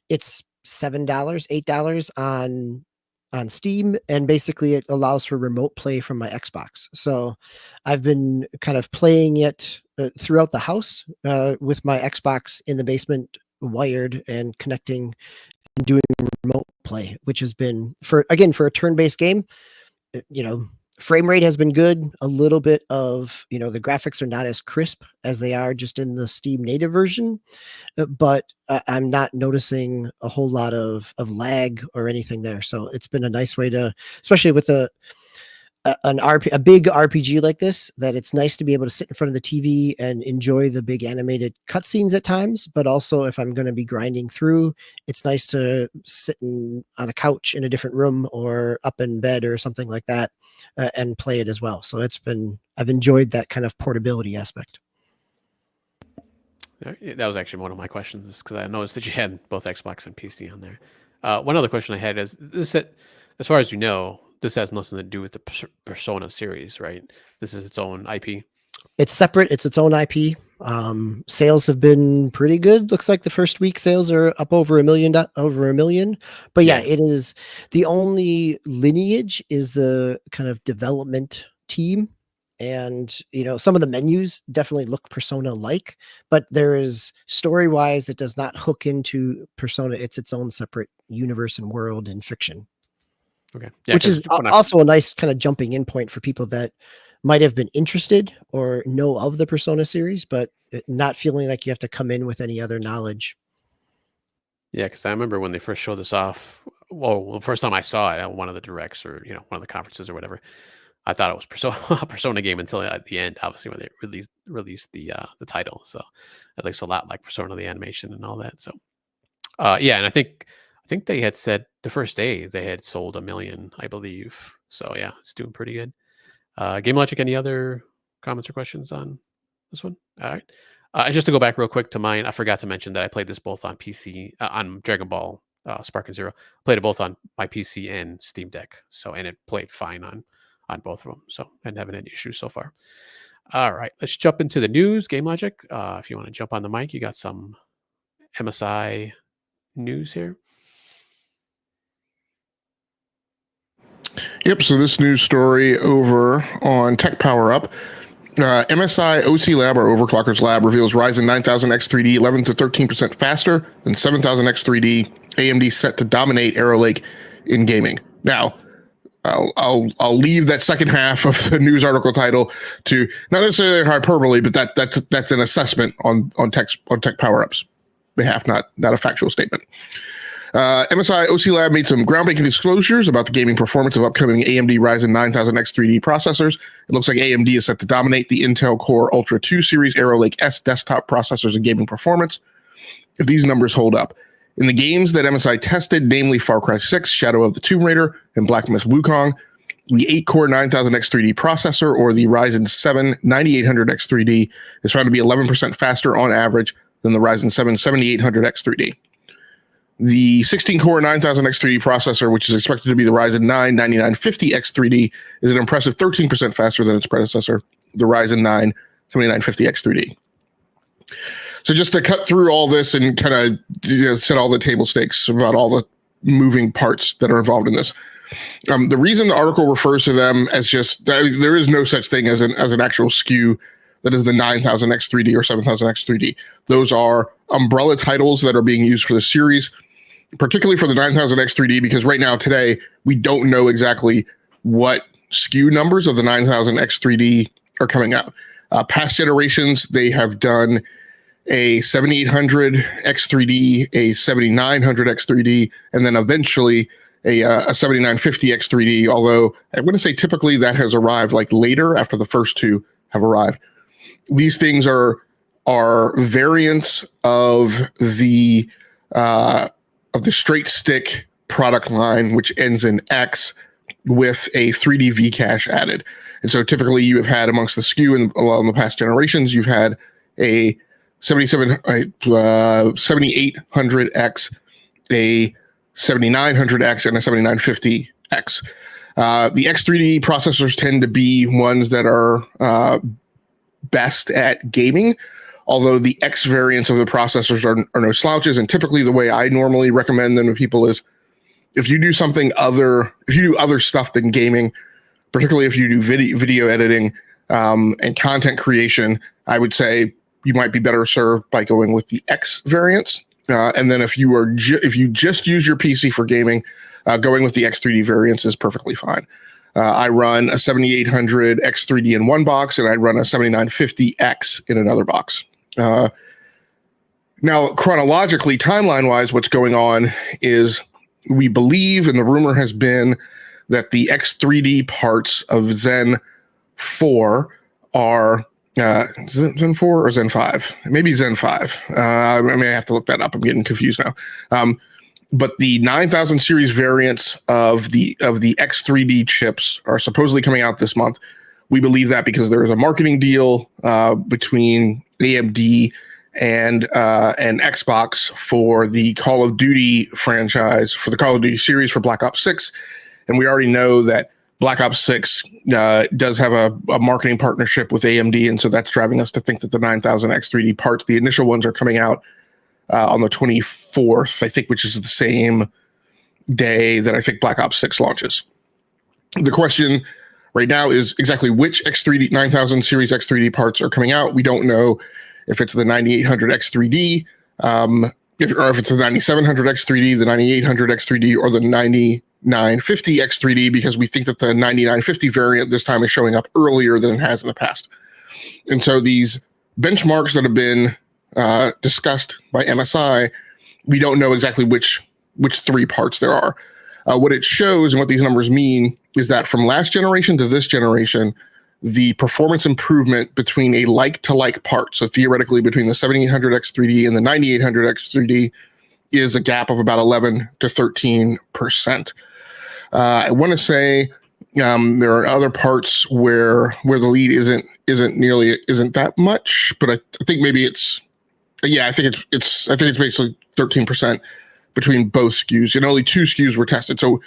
Speaker 2: it's $7, $8 on Steam, and basically it allows for remote play from my Xbox. So I've been kind of playing it throughout the house with my Xbox in the basement wired and connecting and doing remote play, which has been, for a turn-based game, you know, frame rate has been good. A little bit of, you know, the graphics are not as crisp as they are just in the Steam native version, but I'm not noticing a whole lot of lag or anything there. So it's been a nice way to, especially with a big RPG like this, that it's nice to be able to sit in front of the TV and enjoy the big animated cutscenes at times. But also, if I'm going to be grinding through, it's nice to sit on a couch in a different room or up in bed or something like that, and play it as well. So I've enjoyed that kind of portability aspect.
Speaker 1: That was actually one of my questions, because I noticed that you had both Xbox and PC on there. One other question I had is this: as far as you know, this has nothing to do with the Persona series, right? This is its own IP.
Speaker 2: It's separate. It's its own IP. Sales have been pretty good. Looks like the first week sales are up over a million. But yeah, it is the only lineage is the kind of development team. And some of the menus definitely look Persona like, but there is story wise, it does not hook into Persona. It's its own separate universe and world and fiction.
Speaker 1: Okay.
Speaker 2: Which is also a nice kind of jumping in point for people that might have been interested or know of the Persona series, but not feeling like you have to come in with any other knowledge.
Speaker 1: Yeah, because I remember when they first showed this off. Well, the first time I saw it at one of the directs or one of the conferences or whatever, I thought it was a Persona game until at the end, obviously when they released the title. So it looks a lot like Persona, the animation and all that. So and I think they had said the first day they had sold 1 million, I believe. So yeah, it's doing pretty good. GameLogIQ, any other comments or questions on this one? All right. Just to go back real quick to mine, I forgot to mention that I played this both on PC, on Dragon Ball Spark and Zero. Played it both on my PC and Steam Deck. And it played fine on both of them. So I didn't have any issues so far. All right, let's jump into the news. GameLogIQ, if you want to jump on the mic, you got some MSI news here.
Speaker 3: Yep. So this news story over on Tech Power Up. MSI OC Lab, or Overclockers Lab, reveals Ryzen 9000 X3D 11 to 13% faster than 7000 X3D. AMD set to dominate Arrow Lake in gaming. Now, I'll leave that second half of the news article title to not necessarily hyperbole, but that's an assessment on Tech Power Up's behalf, not a factual statement. MSI OC Lab made some groundbreaking disclosures about the gaming performance of upcoming AMD Ryzen 9000 X3D processors. It looks like AMD is set to dominate the Intel Core Ultra 2 series Arrow Lake S desktop processors in gaming performance, if these numbers hold up. In the games that MSI tested, namely Far Cry 6, Shadow of the Tomb Raider, and Black Myth Wukong, the 8-core 9000 X3D processor, or the Ryzen 7 9800 X3D, is found to be 11% faster on average than the Ryzen 7 7800 X3D. The 16-core 9000 X3D processor, which is expected to be the Ryzen 9 9950 X3D, is an impressive 13% faster than its predecessor, the Ryzen 9 7950 X3D. So just to cut through all this and kind of set all the table stakes about all the moving parts that are involved in this. The reason the article refers to them as just, there is no such thing as an actual SKU that is the 9000 X3D or 7000 X3D. Those are umbrella titles that are being used for the series, particularly for the 9000 X3D, because right now, today, we don't know exactly what SKU numbers of the 9000 X3D are coming out. Past generations, they have done a 7800 X3D, a 7900 X3D, and then eventually a 7950 X3D, although I wouldn't say typically that has arrived like later after the first two have arrived. These things are variants of the straight stick product line, which ends in X, with a 3D V cache added. And so typically you have had amongst the SKU in the past generations, you've had a 7800X, a 7900X, and a 7950X. The X3D processors tend to be ones that are best at gaming, although the X variants of the processors are no slouches. And typically the way I normally recommend them to people is if you do other stuff than gaming, particularly if you do video editing and content creation, I would say you might be better served by going with the X variants. And then if you just use your PC for gaming, going with the X3D variants is perfectly fine. I run a 7800 X3D in one box, and I run a 7950X in another box. Now, chronologically, timeline-wise, what's going on is we believe, and the rumor has been, that the X3D parts of Zen 4 are Zen 4 or Zen 5? Maybe Zen 5. I have to look that up. I'm getting confused now. But the 9000 series variants of the X3D chips are supposedly coming out this month. We believe that because there is a marketing deal between AMD and Xbox for the Call of Duty franchise, for the Call of Duty series for Black Ops 6. And we already know that Black Ops 6 does have a marketing partnership with AMD, and so that's driving us to think that the 9000X 3D parts, the initial ones, are coming out on the 24th, I think, which is the same day that I think Black Ops 6 launches. The question right now is exactly which X3D 9000 series X3D parts are coming out. We don't know if it's the 9800X 3D, if it's the 9700X 3D, the 9800X 3D, or the 9950X 3D, because we think that the 9950 variant this time is showing up earlier than it has in the past. And so these benchmarks that have been discussed by MSI, we don't know exactly which three parts there are. What it shows and what these numbers mean is that from last generation to this generation, the performance improvement between a like-to-like part, so theoretically between the 7800X 3D and the 9800X 3D, is a gap of about 11 to 13%. I want to say there are other parts where the lead isn't that much, but I think maybe it's basically 13% between both SKUs, and only 2 SKUs were tested. So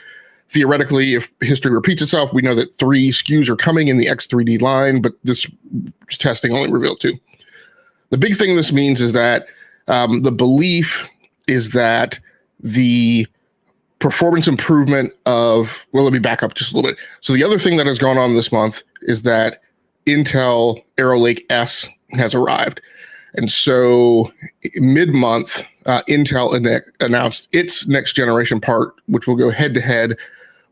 Speaker 3: theoretically, if history repeats itself, we know that 3 SKUs are coming in the X3D line, but this testing only revealed 2. The big thing this means is that the belief is that the performance improvement of, well, let me back up just a little bit. So the other thing that has gone on this month is that Intel Arrow Lake S has arrived. And so mid-month, Intel announced its next generation part, which will go head-to-head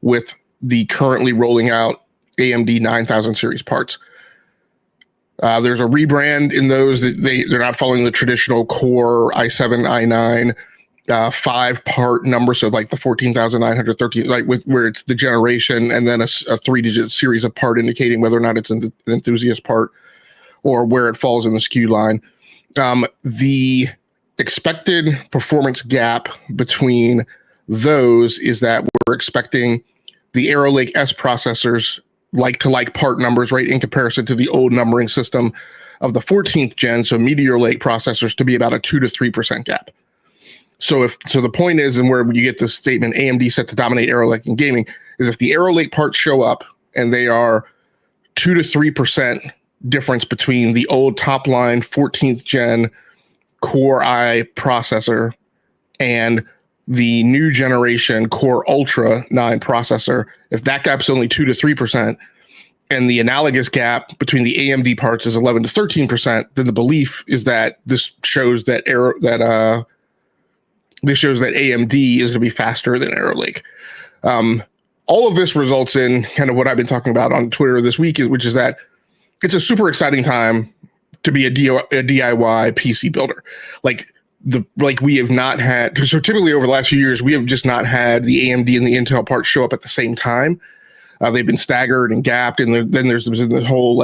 Speaker 3: with the currently rolling out AMD 9000 series parts. There's a rebrand in those. They're not following the traditional Core i7, i9 5-part number, so like the 14,913, like where it's the generation and then a 3-digit series of part indicating whether or not it's an enthusiast part or where it falls in the SKU line. The expected performance gap between those is that we're expecting the Arrow Lake S processors like-to-like part numbers, right, in comparison to the old numbering system of the 14th gen, so Meteor Lake processors, to be about a 2 to 3% gap. So the point is, and where you get this statement, AMD set to dominate Arrow Lake in gaming, is if the Arrow Lake parts show up and they are 2 to 3% difference between the old top line 14th gen Core i processor and the new generation Core Ultra 9 processor, if that gap's only 2 to 3%, and the analogous gap between the AMD parts is 11 to 13%, then the belief is that this shows that AMD is going to be faster than Arrow Lake. All of this results in kind of what I've been talking about on Twitter this week, which is that it's a super exciting time to be a DIY PC builder. Like we have not had, so typically over the last few years, we have just not had the AMD and the Intel parts show up at the same time. They've been staggered and gapped, and then there's the whole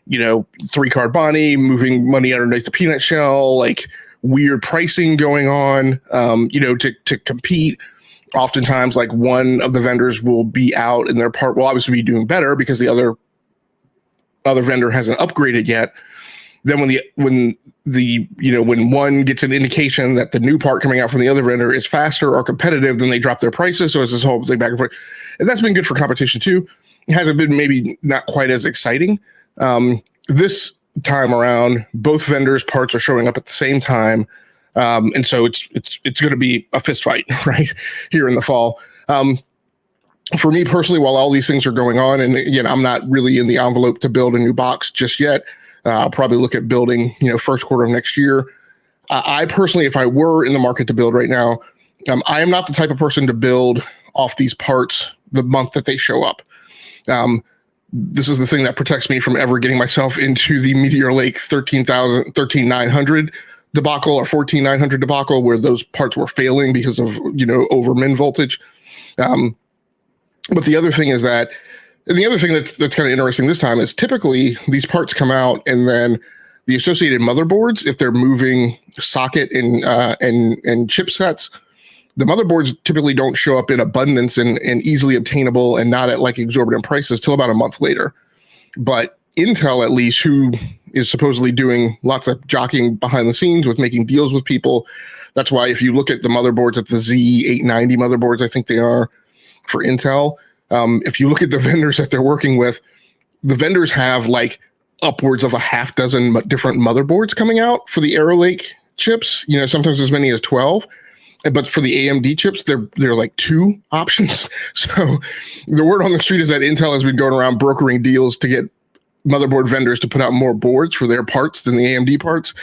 Speaker 3: 3-card Bonnie, moving money underneath the peanut shell, like weird pricing going on, to compete. Oftentimes, like one of the vendors will be out and their part will obviously be doing better because the other vendor hasn't upgraded yet. Then when one gets an indication that the new part coming out from the other vendor is faster or competitive, then they drop their prices. So it's this whole thing back and forth. And that's been good for competition too. It hasn't been maybe not quite as exciting. This time around, both vendors' parts are showing up at the same time. And so it's going to be a fist fight right here in the fall. For me personally, while all these things are going on, and again, I'm not really in the envelope to build a new box just yet. I'll probably look at building, first quarter of next year. I personally, if I were in the market to build right now, I am not the type of person to build off these parts the month that they show up. This is the thing that protects me from ever getting myself into the Meteor Lake 13900 debacle or 14900 debacle where those parts were failing because of, over min voltage. But the other thing is that, and the other thing that's kind of interesting this time is typically these parts come out and then the associated motherboards, if they're moving socket and chipsets, the motherboards typically don't show up in abundance and easily obtainable and not at like exorbitant prices till about a month later. But Intel, at least, who is supposedly doing lots of jockeying behind the scenes with making deals with people. That's why if you look at the motherboards at the Z890 motherboards, I think they are for Intel, If you look at the vendors that they're working with, the vendors have like upwards of a half dozen different motherboards coming out for the Arrow Lake chips, sometimes as many as 12. But for the AMD chips, they're like 2 options. So the word on the street is that Intel has been going around brokering deals to get motherboard vendors to put out more boards for their parts than the AMD parts.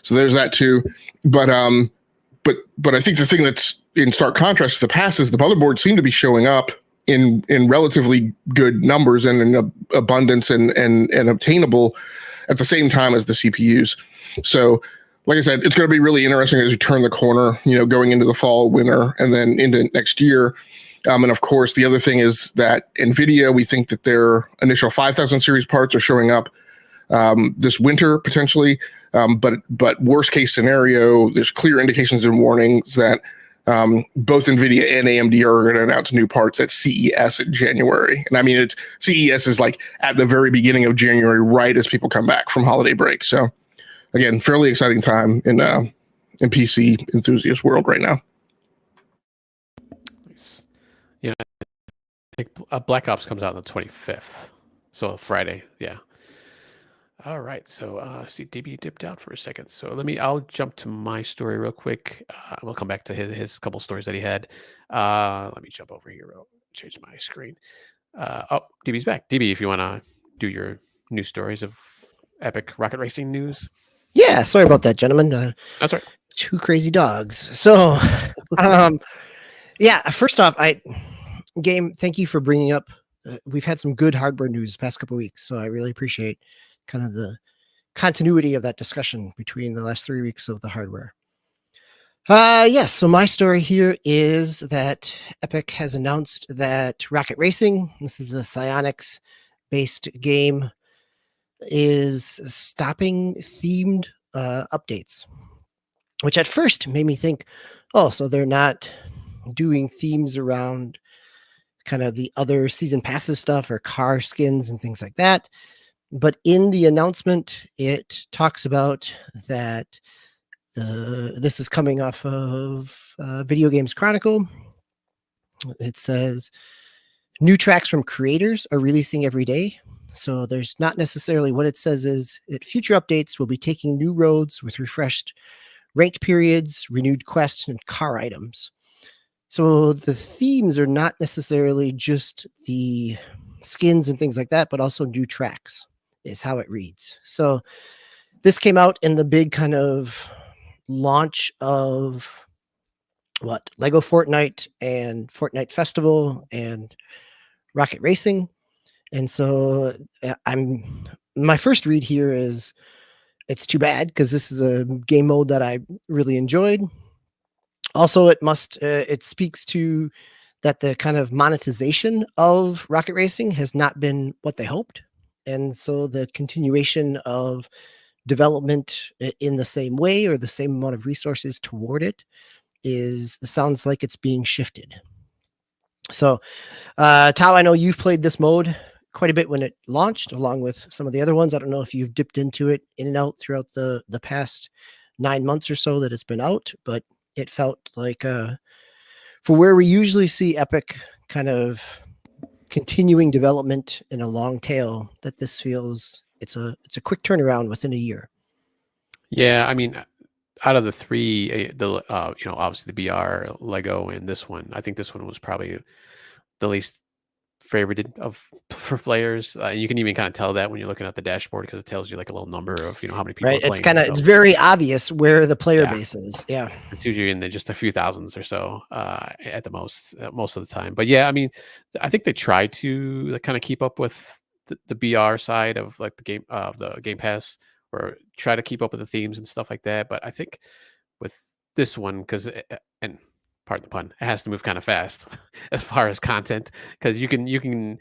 Speaker 3: So there's that too. But I think the thing that's in stark contrast to the past is the motherboards seem to be showing up in relatively good numbers and in abundance and obtainable at the same time as the CPUs. So like I said, it's going to be really interesting as you turn the corner, going into the fall, winter, and then into next year. And of course, the other thing is that NVIDIA, we think that their initial 5000 series parts are showing up this winter potentially. But worst case scenario, there's clear indications and warnings that both NVIDIA and AMD are going to announce new parts at CES in January. And I mean, CES is like at the very beginning of January, right as people come back from holiday break. So again, fairly exciting time in PC enthusiast world right now.
Speaker 1: Nice. I think Black Ops comes out on the 25th, so Friday. Yeah. All right. So see, DB dipped out for a second. So I'll jump to my story real quick. We'll come back to his couple stories that he had. Let me jump over here. I'll change my screen. DB's back. DB, if you want to do your news stories of epic rocket racing news.
Speaker 2: Yeah, sorry about that, gentlemen.
Speaker 1: That's right.
Speaker 2: 2 crazy dogs. So, yeah, first off, Game, thank you for bringing up. We've had some good hardware news the past couple of weeks, so I really appreciate kind of the continuity of that discussion between the last 3 weeks of the hardware. Yes, so my story here is that Epic has announced that Rocket Racing, this is a Psyonix-based game, is stopping themed updates, which at first made me think, oh, so they're not doing themes around kind of the other season passes stuff or car skins and things like that. But in the announcement, it talks about that this is coming off of Video Games Chronicle. It says new tracks from creators are releasing every day. So there's not necessarily, what it says is future updates will be taking new roads with refreshed ranked periods, renewed quests, and car items. So the themes are not necessarily just the skins and things like that, but also new tracks is how it reads. So this came out in the big kind of launch of Lego Fortnite and Fortnite Festival and Rocket Racing. And so my first read here is it's too bad because this is a game mode that I really enjoyed. Also, it speaks to that the kind of monetization of Rocket Racing has not been what they hoped. And so the continuation of development in the same way or the same amount of resources toward it sounds like it's being shifted. So, Tao, I know you've played this mode quite a bit when it launched, along with some of the other ones. I don't know if you've dipped into it in and out throughout the past 9 months or so that it's been out, but it felt like for where we usually see Epic kind of continuing development in a long tail, that this feels it's a quick turnaround within a year.
Speaker 1: Yeah, I mean, out of the 3, obviously the BR, Lego, and this one, I think this one was probably the least favorited for players. You can even kind of tell that when you're looking at the dashboard because it tells you like a little number of how many people.
Speaker 2: Right,
Speaker 1: are
Speaker 2: it's
Speaker 1: playing.
Speaker 2: it's very obvious where the player base is. Yeah,
Speaker 1: it's usually in just a few thousands or so at the most of the time. But yeah, I mean, I think they try to kind of keep up with the BR side of like the Game Pass, or try to keep up with the themes and stuff like that. But I think with this one, and pardon the pun, it has to move kind of fast as far as content, because you can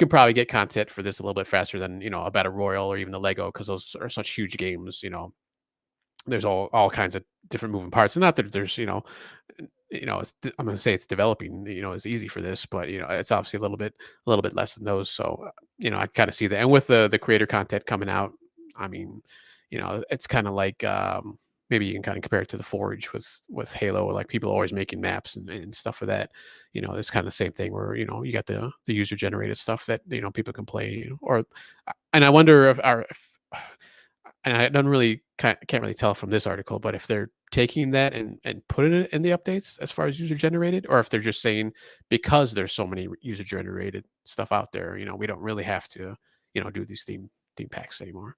Speaker 1: probably get content for this a little bit faster than a Battle Royale or even the Lego, because those are such huge games. There's all kinds of different moving parts, and not that there's I'm going to say it's developing is easy for this, but it's obviously a little bit less than those. So I kind of see that, and with the creator content coming out, I mean, it's kind of like maybe you can kind of compare it to the Forge with Halo. Like people are always making maps and stuff for that. It's kind of the same thing where you got the user generated stuff that people can play. And I wonder if and I don't really can't really tell from this article, but if they're taking that and putting it in the updates as far as user generated, or if they're just saying because there's so many user generated stuff out there, we don't really have to do these theme packs anymore.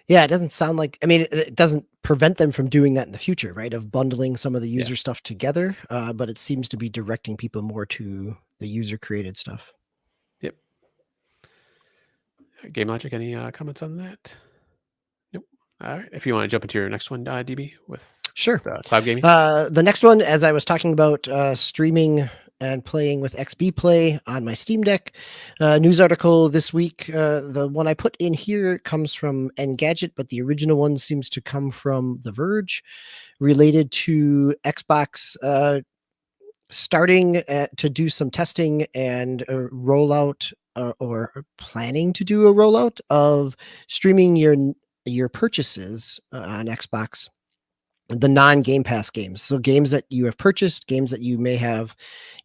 Speaker 2: Yeah, it doesn't sound like, I mean, it doesn't prevent them from doing that in the future, right? Of bundling some of the user stuff together, but it seems to be directing people more to the user created stuff.
Speaker 1: Yep. GameLogIQ, any comments on that? Nope. All right. If you want to jump into your next one, DB, with
Speaker 2: Sure.
Speaker 1: cloud gaming.
Speaker 2: The next one, as I was talking about streaming and playing with XB Play on my Steam Deck. News article this week. The one I put in here comes from Engadget, but the original one seems to come from The Verge, related to Xbox starting to do some testing and a rollout or planning to do a rollout of streaming your purchases on Xbox, the non-Game Pass games. So games that you have purchased, games that you may have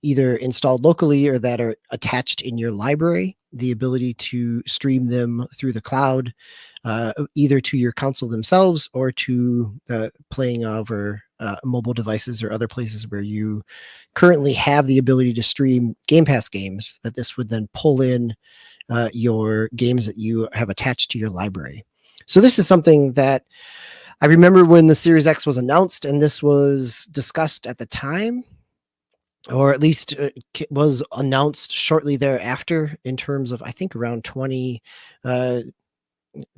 Speaker 2: either installed locally or that are attached in your library, the ability to stream them through the cloud, either to your console themselves or to playing over mobile devices or other places where you currently have the ability to stream Game Pass games, that this would then pull in your games that you have attached to your library. So this is something that I remember when the Series X was announced, and this was discussed at the time, or at least was announced shortly thereafter, in terms of, I think, around 20,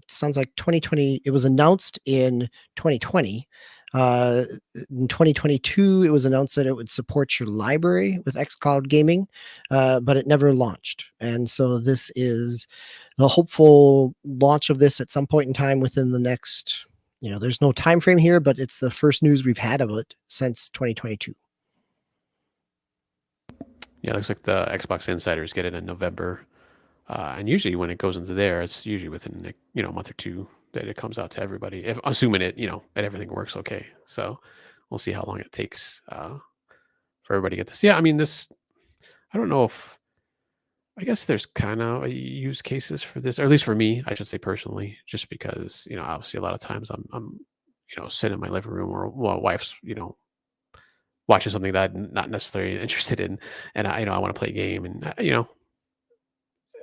Speaker 2: sounds like 2020. It was announced in 2020. In 2022, it was announced that it would support your library with xCloud gaming, but it never launched. And so this is the hopeful launch of this at some point in time within the next, there's no time frame here, but it's the first news we've had of it since 2022.
Speaker 1: Yeah, it looks like the Xbox insiders get it in November. And usually when it goes into there, it's usually within a month or two that it comes out to everybody, assuming it, that everything works okay. So we'll see how long it takes for everybody to get this. Yeah, I mean, I don't know if, I guess there's kind of use cases for this, or at least for me, I should say personally, just because, obviously a lot of times I'm sitting in my living room, or my wife's, watching something that I'm not necessarily interested in. And I want to play a game, and,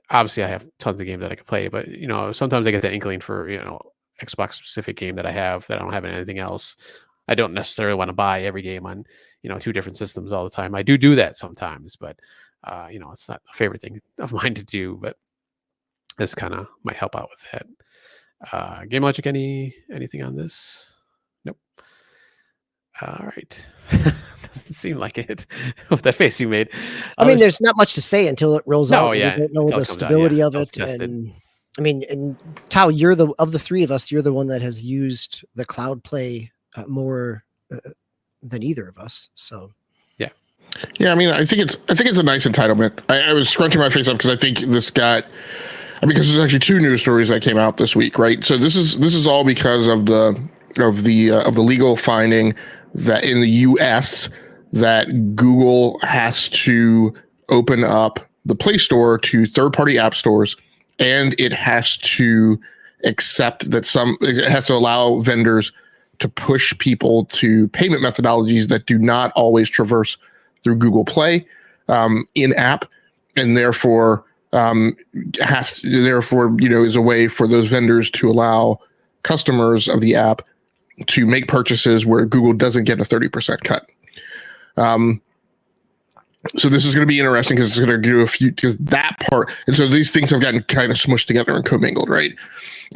Speaker 1: obviously I have tons of games that I can play, but, sometimes I get that inkling for, Xbox specific game that I have that I don't have in anything else. I don't necessarily want to buy every game on, 2 different systems all the time. I do that sometimes, but it's not a favorite thing of mine to do, but this kind of might help out with that. GameLogIQ, anything on this? Nope. All right. Doesn't seem like it with that face you made.
Speaker 2: I mean, there's not much to say until it rolls out.
Speaker 1: Yeah.
Speaker 2: We don't know the stability of it. And I mean, and Tao, you're of the three of us, you're the one that has used the cloud play more than either of us. So
Speaker 3: yeah, I mean, I think it's a nice entitlement. I was scrunching my face up because I think this because there's actually 2 news stories that came out this week, right? So this is all because of the legal finding that in the US that Google has to open up the Play Store to third-party app stores, and it has to accept that it has to allow vendors to push people to payment methodologies that do not always traverse through Google Play in app, and therefore is a way for those vendors to allow customers of the app to make purchases where Google doesn't get a 30% cut. So this is going to be interesting because it's going to do because that part, and so these things have gotten kind of smushed together and commingled, right?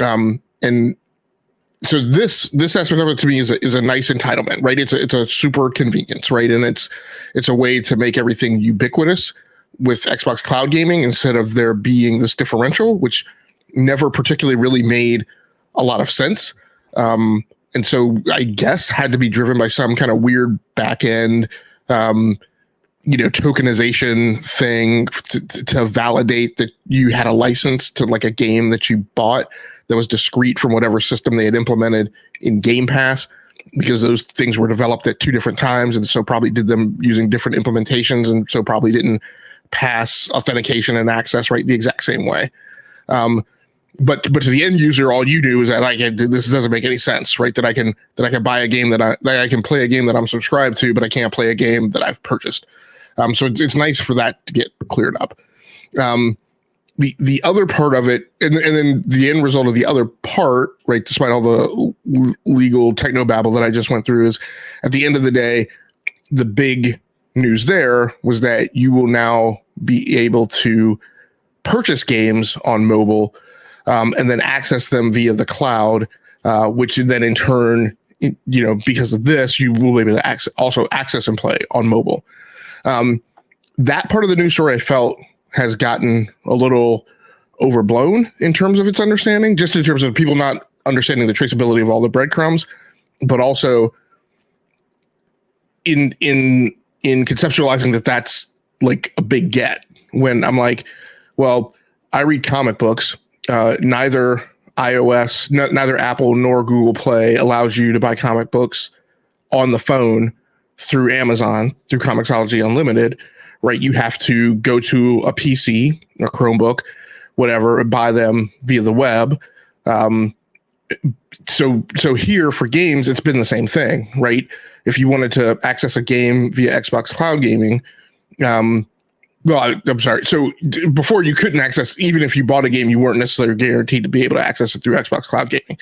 Speaker 3: And so this aspect of it to me is a nice entitlement, right? It's a super convenience, right? And it's a way to make everything ubiquitous with Xbox Cloud Gaming instead of there being this differential, which never particularly really made a lot of sense. And so I guess had to be driven by some kind of weird back end, tokenization thing to validate that you had a license to like a game that you bought that was discrete from whatever system they had implemented in Game Pass. because those things were developed at 2 different times, and so probably did them using different implementations, and so probably didn't pass authentication and access right the exact same way. But to the end user, all you do is that this doesn't make any sense, right? That I can buy a game that I can play a game that I'm subscribed to, but I can't play a game that I've purchased. So it's nice for that to get cleared up. The other part of it, and then the end result of the other part, right, despite all the legal technobabble that I just went through, is at the end of the day, the big news there was that you will now be able to purchase games on mobile and then access them via the cloud, which then in turn, because of this, you will be able to also access and play on mobile. That part of the news story I felt has gotten a little overblown in terms of its understanding, just in terms of people not understanding the traceability of all the breadcrumbs, but also in conceptualizing that that's like a big get. When I'm like, well, I read comic books. Neither iOS, neither Apple nor Google Play allows you to buy comic books on the phone through Amazon, through Comixology Unlimited, right? You have to go to a PC or Chromebook, whatever, and buy them via the web. So here for games, it's been the same thing, right? If you wanted to access a game via Xbox Cloud Gaming, I'm sorry. So before you couldn't access, even if you bought a game, you weren't necessarily guaranteed to be able to access it through Xbox Cloud Gaming.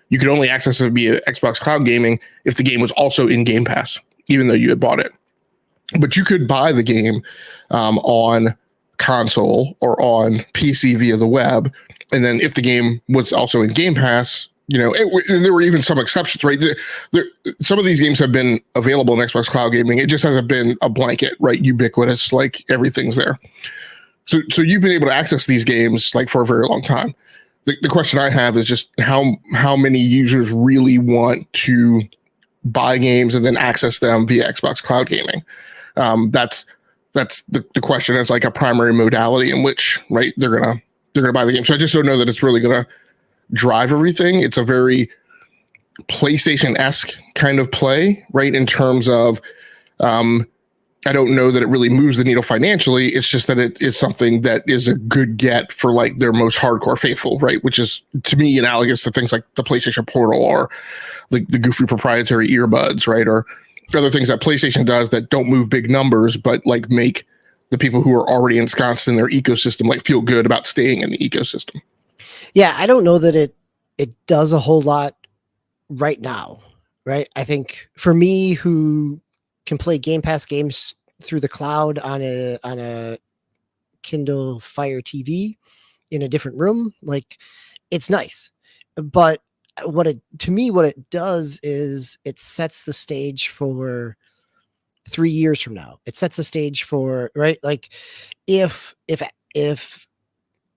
Speaker 3: You could only access it via Xbox Cloud Gaming if the game was also in Game Pass, even though you had bought it. But you could buy the game on console or on PC via the web. And then if the game was also in Game Pass, there were even some exceptions, right? Some of these games have been available in Xbox Cloud Gaming. It just hasn't been a blanket, right? Ubiquitous, like everything's there. So you've been able to access these games like for a very long time. The question I have is just how many users really want to buy games and then access them via Xbox Cloud Gaming. That's the question. It's like a primary modality in which, right, they're gonna buy the game. So I just don't know that it's really gonna drive everything. It's a very PlayStation-esque kind of play, right? In terms of, I don't know that it really moves the needle financially. It's just that it is something that is a good get for like their most hardcore faithful, right? Which is to me analogous to things like the PlayStation Portal or the goofy proprietary earbuds, right? Or other things that PlayStation does that don't move big numbers, but like make the people who are already ensconced in their ecosystem like feel good about staying in the ecosystem.
Speaker 2: Yeah, I don't know that it does a whole lot right now, right? I think for me, who can play Game Pass games through the cloud on a Kindle Fire TV in a different room, like it's nice. But what it does is it sets the stage for 3 years from now. It sets the stage for, right? Like if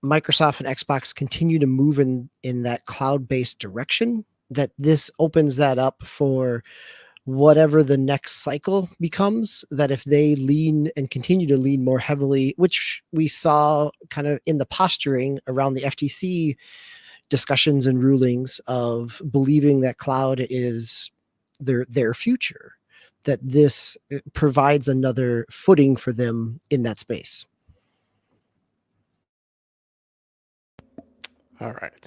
Speaker 2: Microsoft and Xbox continue to move in that cloud-based direction, that this opens that up for whatever the next cycle becomes, that if they lean and continue to lean more heavily, which we saw kind of in the posturing around the FTC discussions and rulings of believing that cloud is their future, that this provides another footing for them in that space.
Speaker 1: All right.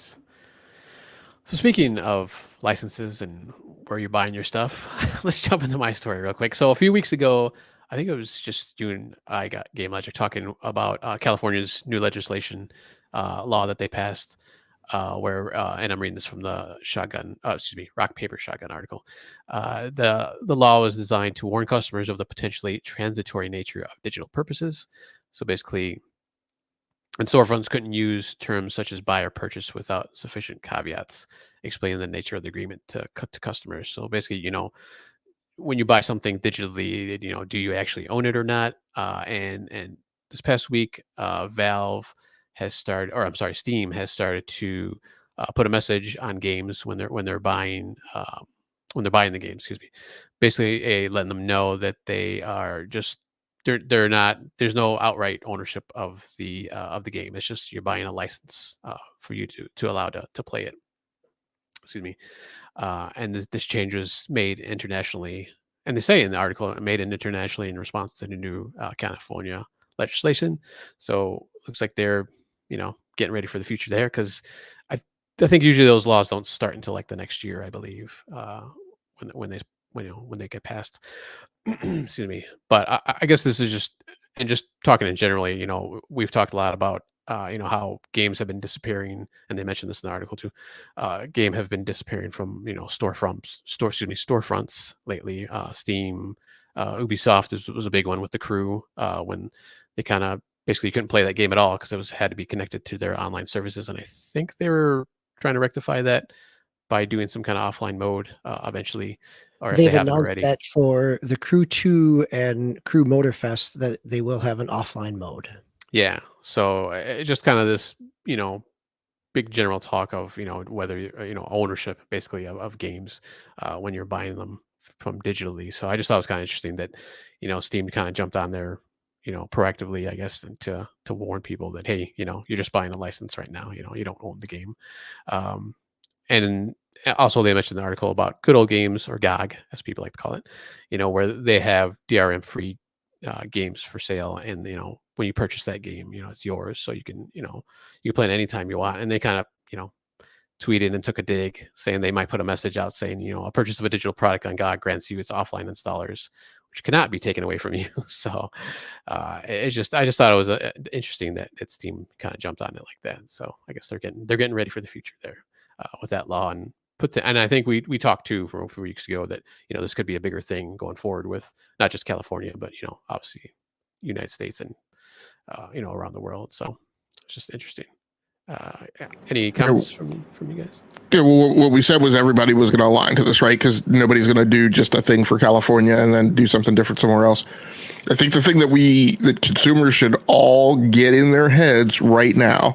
Speaker 1: So speaking of licenses and where you're buying your stuff, let's jump into my story real quick. So a few weeks ago, I think it was just you and I got GameLogIQ talking about California's new legislation law that they passed, where and I'm reading this from the Rock Paper Shotgun article. The law was designed to warn customers of the potentially transitory nature of digital purposes. So basically, and storefronts couldn't use terms such as buy or purchase without sufficient caveats explaining the nature of the agreement to customers. So basically, when you buy something digitally, do you actually own it or not? And this past week, Steam has started to put a message on games when they're buying the game. Excuse me, basically letting them know that they are just they're not. There's no outright ownership of the game. It's just you're buying a license for you to allow to play it. Excuse me. and this change was made internationally. And they say in the article, it made it internationally in response to the new California legislation. So looks like they're, getting ready for the future there, because I think usually those laws don't start until like the next year, I believe, when they get passed. Excuse me. But I guess this is just talking in generally. We've talked a lot about how games have been disappearing, and they mentioned this in the article too. Game have been disappearing from storefronts lately. Steam, Ubisoft was a big one with The Crew, when they kind of basically couldn't play that game at all because it had to be connected to their online services, and I think they were trying to rectify that by doing some kind of offline mode eventually, or if they
Speaker 2: They've
Speaker 1: haven't
Speaker 2: announced
Speaker 1: already.
Speaker 2: that for the Crew 2 and Crew Motorfest that they will have an offline mode.
Speaker 1: Yeah. So it's just kind of this, big general talk of, whether, ownership basically of games when you're buying them from digitally. So I just thought it was kind of interesting that, Steam kind of jumped on there, proactively, I guess, and to warn people that, hey, you're just buying a license right now, you don't own the game. And also they mentioned the article about Good Old Games, or GOG, as people like to call it, where they have DRM free games for sale, and when you purchase that game, it's yours, so you can play it anytime you want. And they kind of tweeted and took a dig, saying they might put a message out saying, a purchase of a digital product on GOG grants you its offline installers, which cannot be taken away from you. So I just thought it was interesting that Steam kind of jumped on it like that. So I guess they're getting ready for the future there with that law, and and I think we talked too from a few weeks ago that this could be a bigger thing going forward with not just California, but obviously United States and around the world. So it's just interesting. Any comments from you guys?
Speaker 3: Yeah, well, what we said was everybody was going to align to this, right? Because nobody's going to do just a thing for California and then do something different somewhere else. I think the thing that consumers should all get in their heads right now: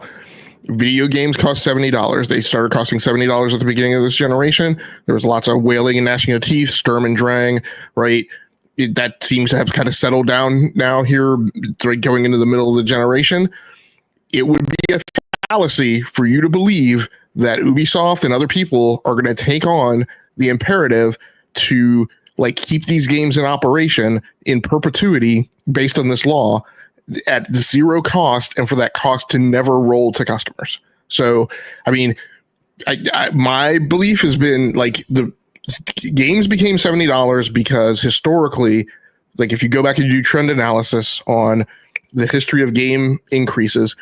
Speaker 3: video games cost $70. They started costing $70 at the beginning of this generation. There was lots of wailing and gnashing of teeth, Sturm and Drang, right? That seems to have kind of settled down now here, going into the middle of the generation. It would be a fallacy for you to believe that Ubisoft and other people are going to take on the imperative to keep these games in operation in perpetuity based on this law at zero cost, and for that cost to never roll to customers. So, I mean, my belief has been the games became $70 because historically, if you go back and do trend analysis on the history of game increases,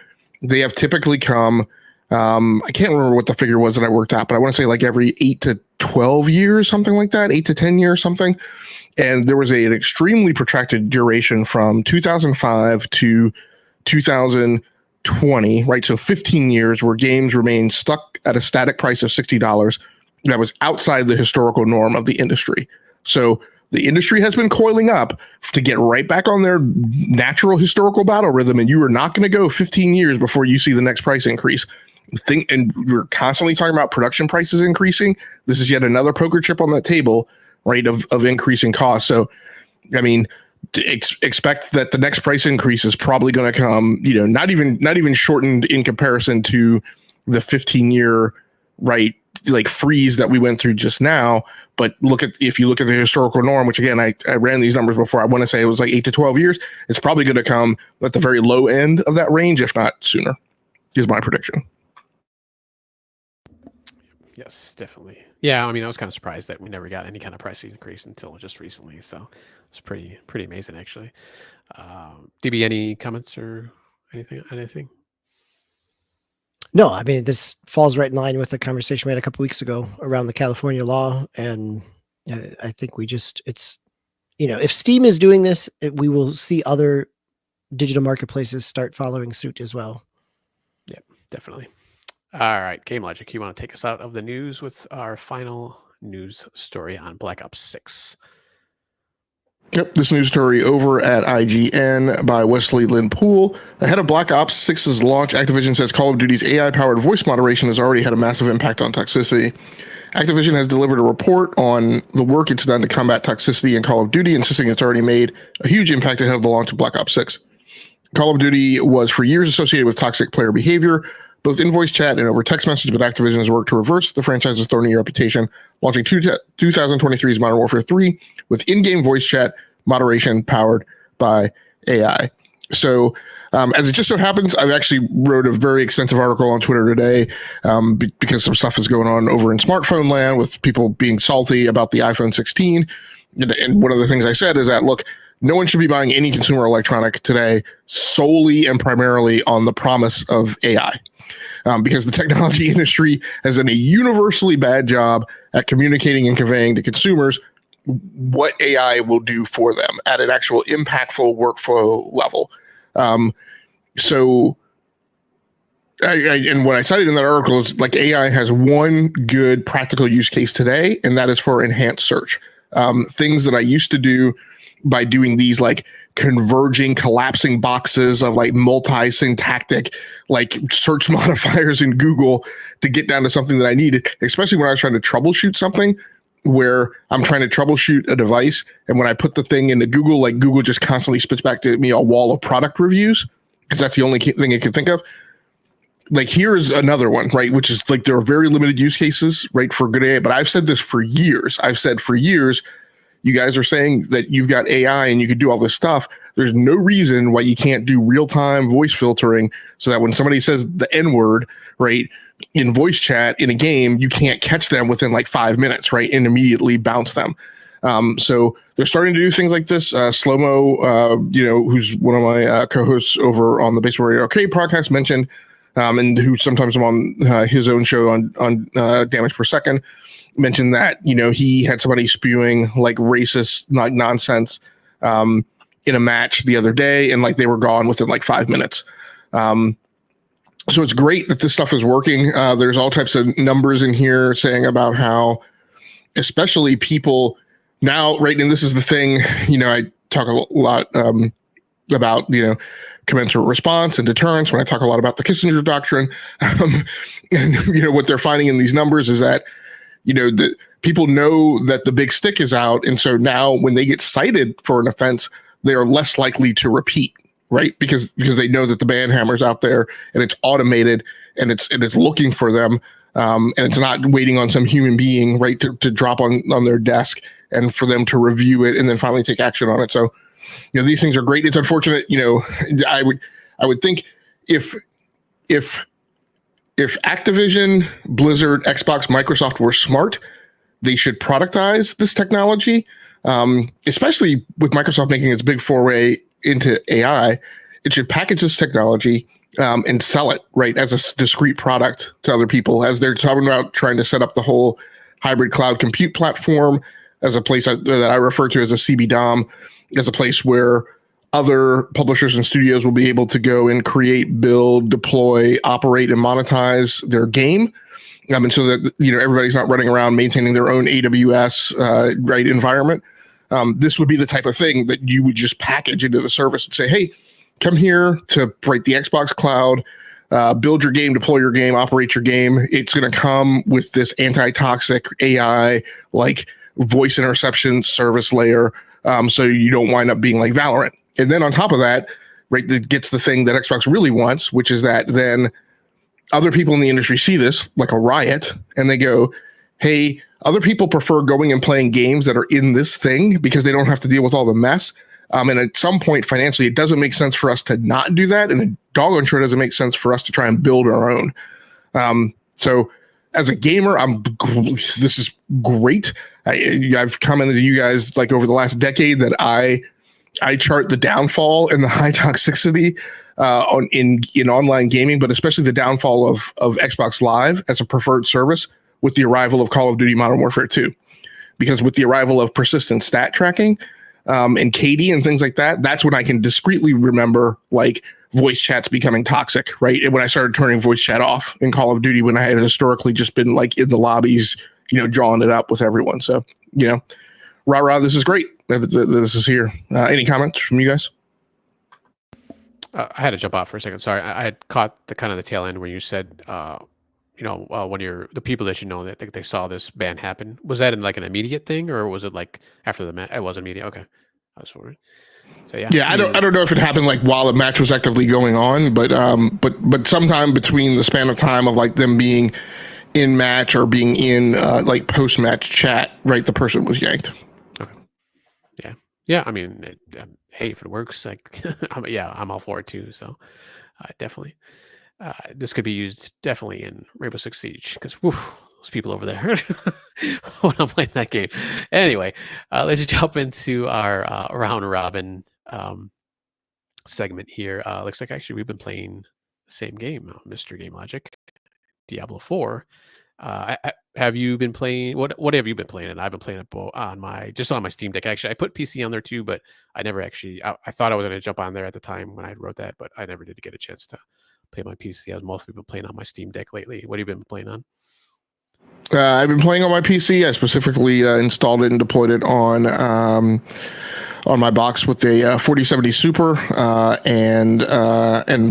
Speaker 3: they have typically come, I can't remember what the figure was that I worked out, but I want to say every 8 to 12 years, something like that, 8 to 10 years, something. And there was an extremely protracted duration from 2005 to 2020, right? So 15 years where games remained stuck at a static price of $60. That was outside the historical norm of the industry. So the industry has been coiling up to get right back on their natural historical battle rhythm, and you are not going to go 15 years before you see the next price increase. And we're constantly talking about production prices increasing. This is yet another poker chip on that table, right, of increasing costs. So, I mean, expect that the next price increase is probably going to come, not even shortened in comparison to the 15-year, right, freeze that we went through just now. But if you look at the historical norm, which again, I ran these numbers before, I want to say it was 8 to 12 years. It's probably going to come at the very low end of that range, if not sooner, is my prediction.
Speaker 1: Yes, definitely. Yeah, I mean, I was kind of surprised that we never got any kind of price increase until just recently. So it's pretty amazing, actually. DB, any comments or anything?
Speaker 2: No, I mean, this falls right in line with the conversation we had a couple weeks ago around the California law. And I think it's, if Steam is doing this, we will see other digital marketplaces start following suit as well.
Speaker 1: Yeah, definitely. All right, GameLogIQ, you want to take us out of the news with our final news story on Black Ops 6?
Speaker 3: Yep, this news story over at IGN by Wesley Lynn Poole. Ahead of Black Ops 6's launch, Activision says Call of Duty's AI-powered voice moderation has already had a massive impact on toxicity. Activision has delivered a report on the work it's done to combat toxicity in Call of Duty, insisting it's already made a huge impact ahead of the launch of Black Ops 6. Call of Duty was for years associated with toxic player behavior, both in voice chat and over text message, but Activision has worked to reverse the franchise's 30-year reputation, launching 2023's Modern Warfare 3 with in-game voice chat moderation powered by AI. So as it just so happens, I've actually wrote a very extensive article on Twitter today because some stuff is going on over in smartphone land with people being salty about the iPhone 16. And one of the things I said is that, look, no one should be buying any consumer electronic today solely and primarily on the promise of AI. Because the technology industry has done a universally bad job at communicating and conveying to consumers what AI will do for them at an actual impactful workflow level. And what I cited in that article is like AI has one good practical use case today, and that is for enhanced search. Things that I used to do by doing these like converging, collapsing boxes of like multi-syntactic like search modifiers in Google to get down to something that I needed, especially when I was trying to troubleshoot something where I'm trying to troubleshoot a device. And when I put the thing into Google, like Google just constantly spits back to me a wall of product reviews because that's the only thing I can think of. Like here's another one, right? Which is like there are very limited use cases, right, for good AI. But I've said this for years. You guys are saying that you've got AI and you could do all this stuff. There's no reason why you can't do real-time voice filtering so that when somebody says the N-word, right, in voice chat in a game, you can't catch them within like 5 minutes, right, and immediately bounce them. So they're starting to do things like this. Slow-Mo, who's one of my co-hosts over on the Baseball Radio Arcade podcast mentioned, and who sometimes I'm on his own show on Damage Per Second, mentioned that, he had somebody spewing like racist nonsense in a match the other day, and like they were gone within like 5 minutes. So it's great that this stuff is working. There's all types of numbers in here saying about how, especially people now, right? And this is the thing, I talk a lot about, commensurate response and deterrence when I talk a lot about the Kissinger doctrine. And, what they're finding in these numbers is that, the people know that the big stick is out. And so now when they get cited for an offense, they are less likely to repeat, right? Because they know that the ban hammer's out there and it's automated and it's looking for them. And it's not waiting on some human being, right, to drop on their desk and for them to review it and then finally take action on it. So, these things are great. It's unfortunate, I would think if Activision, Blizzard, Xbox, Microsoft were smart, they should productize this technology, especially with Microsoft making its big foray into AI. It should package this technology and sell it, right, as a discrete product to other people, as they're talking about trying to set up the whole hybrid cloud compute platform as a place that I refer to as a CB-DOM, as a place where other publishers and studios will be able to go and create, build, deploy, operate, and monetize their game. And so that, everybody's not running around maintaining their own AWS right environment. This would be the type of thing that you would just package into the service and say, hey, come here to write the Xbox Cloud, build your game, deploy your game, operate your game. It's going to come with this anti-toxic AI, like voice interception service layer. So you don't wind up being like Valorant. And then on top of that, right, that gets the thing that Xbox really wants, which is that then other people in the industry see this like a riot and they go, hey, other people prefer going and playing games that are in this thing because they don't have to deal with all the mess. And at some point financially, it doesn't make sense for us to not do that. And it doggone sure doesn't make sense for us to try and build our own. So as a gamer, this is great. I've commented to you guys like over the last decade that I chart the downfall and the high toxicity in online gaming, but especially the downfall of Xbox Live as a preferred service with the arrival of Call of Duty Modern Warfare 2. Because with the arrival of persistent stat tracking and KD and things like that, that's when I can discreetly remember like voice chats becoming toxic, right? And when I started turning voice chat off in Call of Duty when I had historically just been like in the lobbies, drawing it up with everyone. So, rah, this is great. This is here. Any comments from you guys?
Speaker 1: I had to jump off for a second. Sorry, I had caught the kind of the tail end where you said, when the people that that they saw this ban happen. Was that in like an immediate thing, or was it like after the match? It was immediate. Okay, I was wondering. So yeah.
Speaker 3: Yeah, I don't know if it happened like while the match was actively going on, but sometime between the span of time of like them being in match or being in like post match chat, right? The person was yanked.
Speaker 1: Okay. Yeah. I mean, hey, if it works, like, I'm all for it too. So, definitely, this could be used definitely in Rainbow Six Siege because those people over there when I'm playing that game. Anyway, let's jump into our round robin segment here. Looks like actually we've been playing the same game, Mr. Game Logic, Diablo 4. Have you been playing? What have you been playing? And I've been playing it on my Steam Deck. Actually, I put PC on there too, but I never actually. I thought I was going to jump on there at the time when I wrote that, but I never did get a chance to play my PC. I've mostly been playing on my Steam Deck lately. What have you been playing on?
Speaker 3: I've been playing on my PC. I specifically installed it and deployed it on my box with a 4070 Super and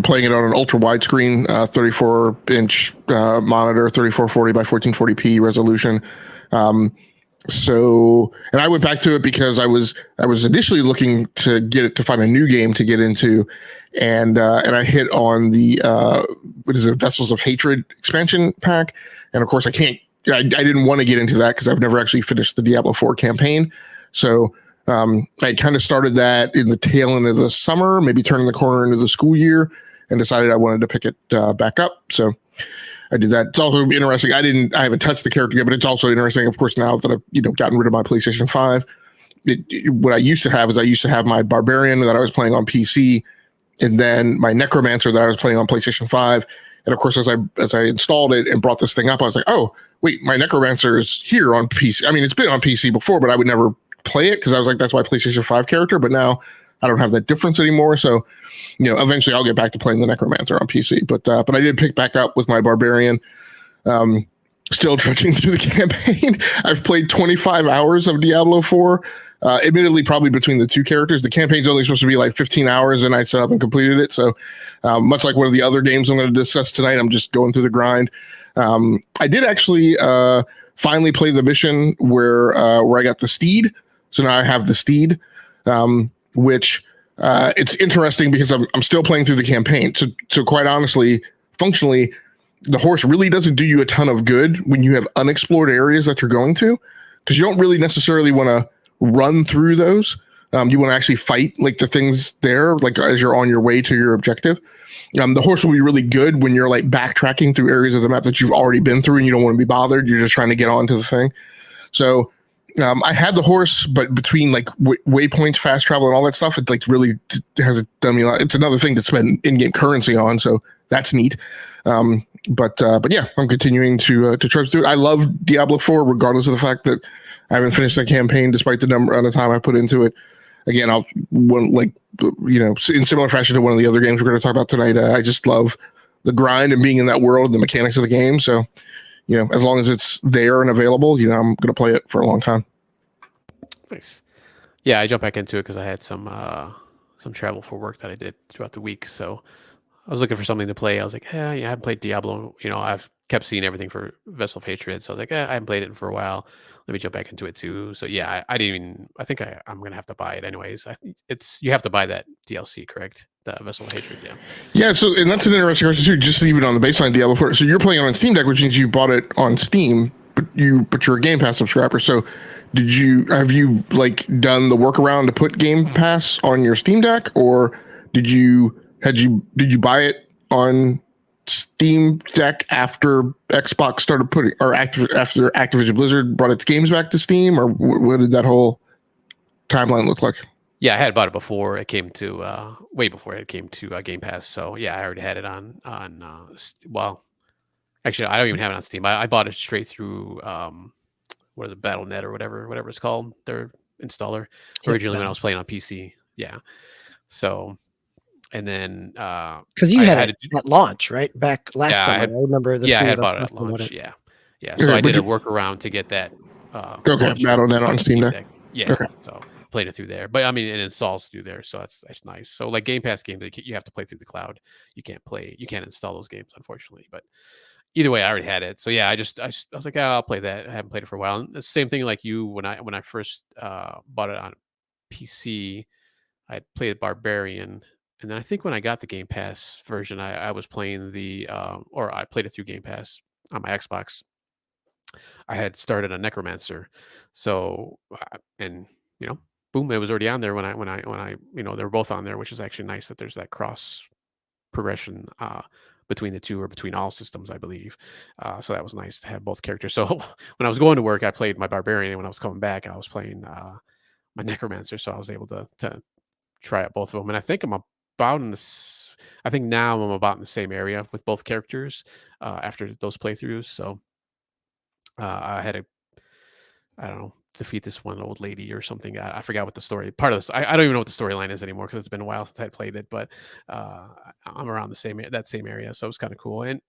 Speaker 3: playing it on an ultra widescreen 34-inch monitor, 3440 by 1440p resolution. So, and I went back to it because I was initially looking to find a new game to get into, and I hit on the Vessels of Hatred expansion pack, and of course I didn't want to get into that because I've never actually finished the Diablo 4 campaign. So I kind of started that in the tail end of the summer, maybe turning the corner into the school year, and decided I wanted to pick it back up. So I did that. It's also interesting. I haven't touched the character yet, but it's also interesting, of course, now that I've gotten rid of my PlayStation 5. What I used to have my Barbarian that I was playing on PC, and then my Necromancer that I was playing on PlayStation 5. And of course, as I installed it and brought this thing up, I was like, oh, wait, my Necromancer is here on PC. I mean, it's been on PC before, but I would never play it because I was like, that's my PlayStation 5 character. But now I don't have that difference anymore. So, eventually I'll get back to playing the Necromancer on PC. But I did pick back up with my Barbarian. Still trudging through the campaign. I've played 25 hours of Diablo 4. Admittedly, probably between the two characters. The campaign's only supposed to be like 15 hours, and I still haven't completed it. So, much like one of the other games I'm going to discuss tonight, I'm just going through the grind. I did actually finally play the mission where I got the steed. So now I have the steed, which it's interesting because I'm still playing through the campaign. So quite honestly, functionally, the horse really doesn't do you a ton of good when you have unexplored areas that you're going to, because you don't really necessarily want to run through those. You want to actually fight like the things there, like as you're on your way to your objective. The horse will be really good when you're like backtracking through areas of the map that you've already been through and you don't want to be bothered. You're just trying to get onto the thing. So I had the horse, but between like waypoints, fast travel, and all that stuff, it like really hasn't done me a lot. It's another thing to spend in-game currency on, so that's neat. But yeah, I'm continuing to trudge through it. I love Diablo 4, regardless of the fact that I haven't finished the campaign, despite the number of time I put into it. Again, in similar fashion to one of the other games we're going to talk about tonight, I just love the grind and being in that world, the mechanics of the game. So, as long as it's there and available, I'm going to play it for a long time.
Speaker 1: Nice. Yeah, I jumped back into it because I had some travel for work that I did throughout the week. So I was looking for something to play. I was like, yeah, I haven't played Diablo. I've kept seeing everything for Vessel of Hatred. So I was like, I haven't played it for a while. Let me jump back into it too. So yeah, I didn't even. I think I'm gonna have to buy it anyways. I think you have to buy that DLC, correct? The Vessel of Hatred. Yeah.
Speaker 3: Yeah. So, and that's an interesting question too. Just even on the baseline Diablo 4. So you're playing on Steam Deck, which means you bought it on Steam, but you're a Game Pass subscriber. So have you like done the workaround to put Game Pass on your Steam Deck, or did you buy it on Steam Deck after Xbox started putting, or after Activision Blizzard brought its games back to Steam, or what did that whole timeline look like?
Speaker 1: Yeah, I had bought it before it came to way before it came to Game Pass. So yeah, I already had it on. Well, actually, I don't even have it on Steam. I bought it straight through what is it, BattleNet or whatever it's called, their installer originally when I was playing on PC. Yeah, so. And then
Speaker 2: because you had it at launch, right? Back last summer. I remember
Speaker 1: I had bought it at launch. Yeah. So I did a workaround to get that.
Speaker 3: BattleNet on Steam Deck.
Speaker 1: Yeah. Okay. So played it through there, but I mean, it installs through there, so that's nice. So like Game Pass games, you have to play through the cloud. You can't install those games, unfortunately. But either way, I already had it. So yeah, I was like, I'll play that. I haven't played it for a while. And the same thing like you when I first bought it on PC. I played Barbarian, and then I think when I got the Game Pass version, I was playing or I played it through Game Pass on my Xbox. I had started a Necromancer, so and boom, it was already on there when I they were both on there, which is actually nice that there's that cross progression between the two or between all systems, I believe. So that was nice to have both characters. So when I was going to work, I played my Barbarian, and when I was coming back, I was playing my Necromancer. So I was able to try out both of them, and I think I'm about in this. I think now I'm about in the same area with both characters after those playthroughs. So I had to, I don't know, defeat this one old lady or something. I forgot what the story part of this. I don't even know what the storyline is anymore because it's been a while since I played it. But I'm around that same area, so it was kind of cool. And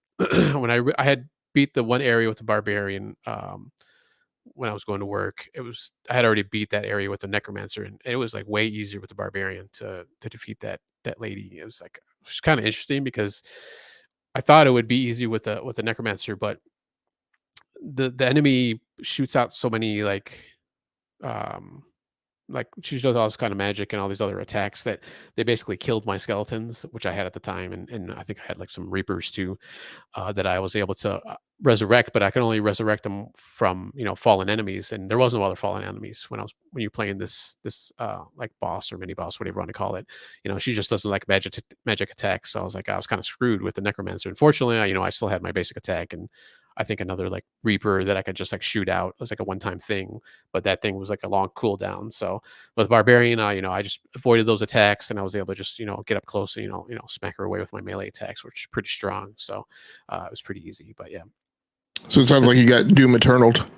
Speaker 1: when I had beat the one area with the Barbarian when I was going to work, I had already beat that area with the Necromancer, and it was like way easier with the Barbarian to defeat that lady. It was kind of interesting because I thought it would be easy with the Necromancer, but the enemy shoots out so many um she does all this kind of magic and all these other attacks that they basically killed my skeletons, which I had at the time, and I think I had like some Reapers too that I was able to resurrect, but I can only resurrect them from fallen enemies, and there was no other fallen enemies when you're playing this like boss or mini boss, whatever you want to call it. She just doesn't like magic attacks. So I was kind of screwed with the Necromancer. Unfortunately, I still had my basic attack, and I think another like Reaper that I could just like shoot out. It was like a one-time thing, but that thing was like a long cooldown. So with Barbarian, I just avoided those attacks, and I was able to just get up close and smack her away with my melee attacks, which is pretty strong. So it was pretty easy. But yeah.
Speaker 3: So it sounds like you got Doom Eternal'd.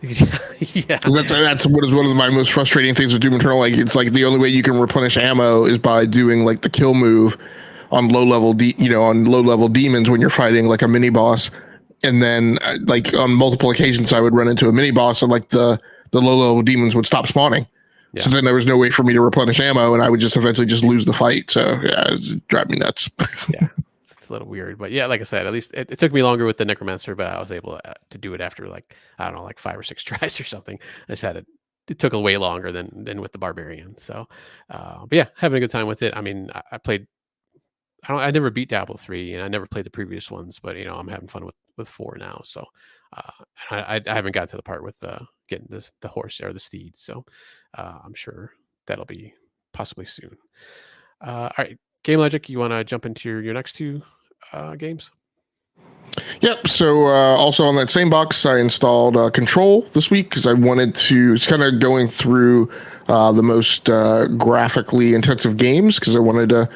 Speaker 1: Yeah,
Speaker 3: that's what is one of my most frustrating things with Doom Eternal. Like it's like the only way you can replenish ammo is by doing like the kill move on low level demons when you're fighting like a mini boss. And then like on multiple occasions I would run into a mini boss and like the low level demons would stop spawning. Yeah. So then there was no way for me to replenish ammo, and I would just eventually just lose the fight. So yeah, it drive me nuts.
Speaker 1: Yeah, it's a little weird, but yeah, like I said, at least it took me longer with the Necromancer, but I was able to do it after like, I don't know, like 5 or 6 tries or something. I just had it took way longer than with the Barbarian. So but yeah, having a good time with it. I mean, I played, I never beat Diablo 3, and I never played the previous ones, but I'm having fun with 4 now. So I haven't got to the part with getting the horse or the steed. So I'm sure that'll be possibly soon. All right, GameLogIQ, you want to jump into your next 2 games?
Speaker 3: Yep. So also on that same box, I installed Control this week because I wanted to. It's kind of going through the most graphically intensive games because I wanted to,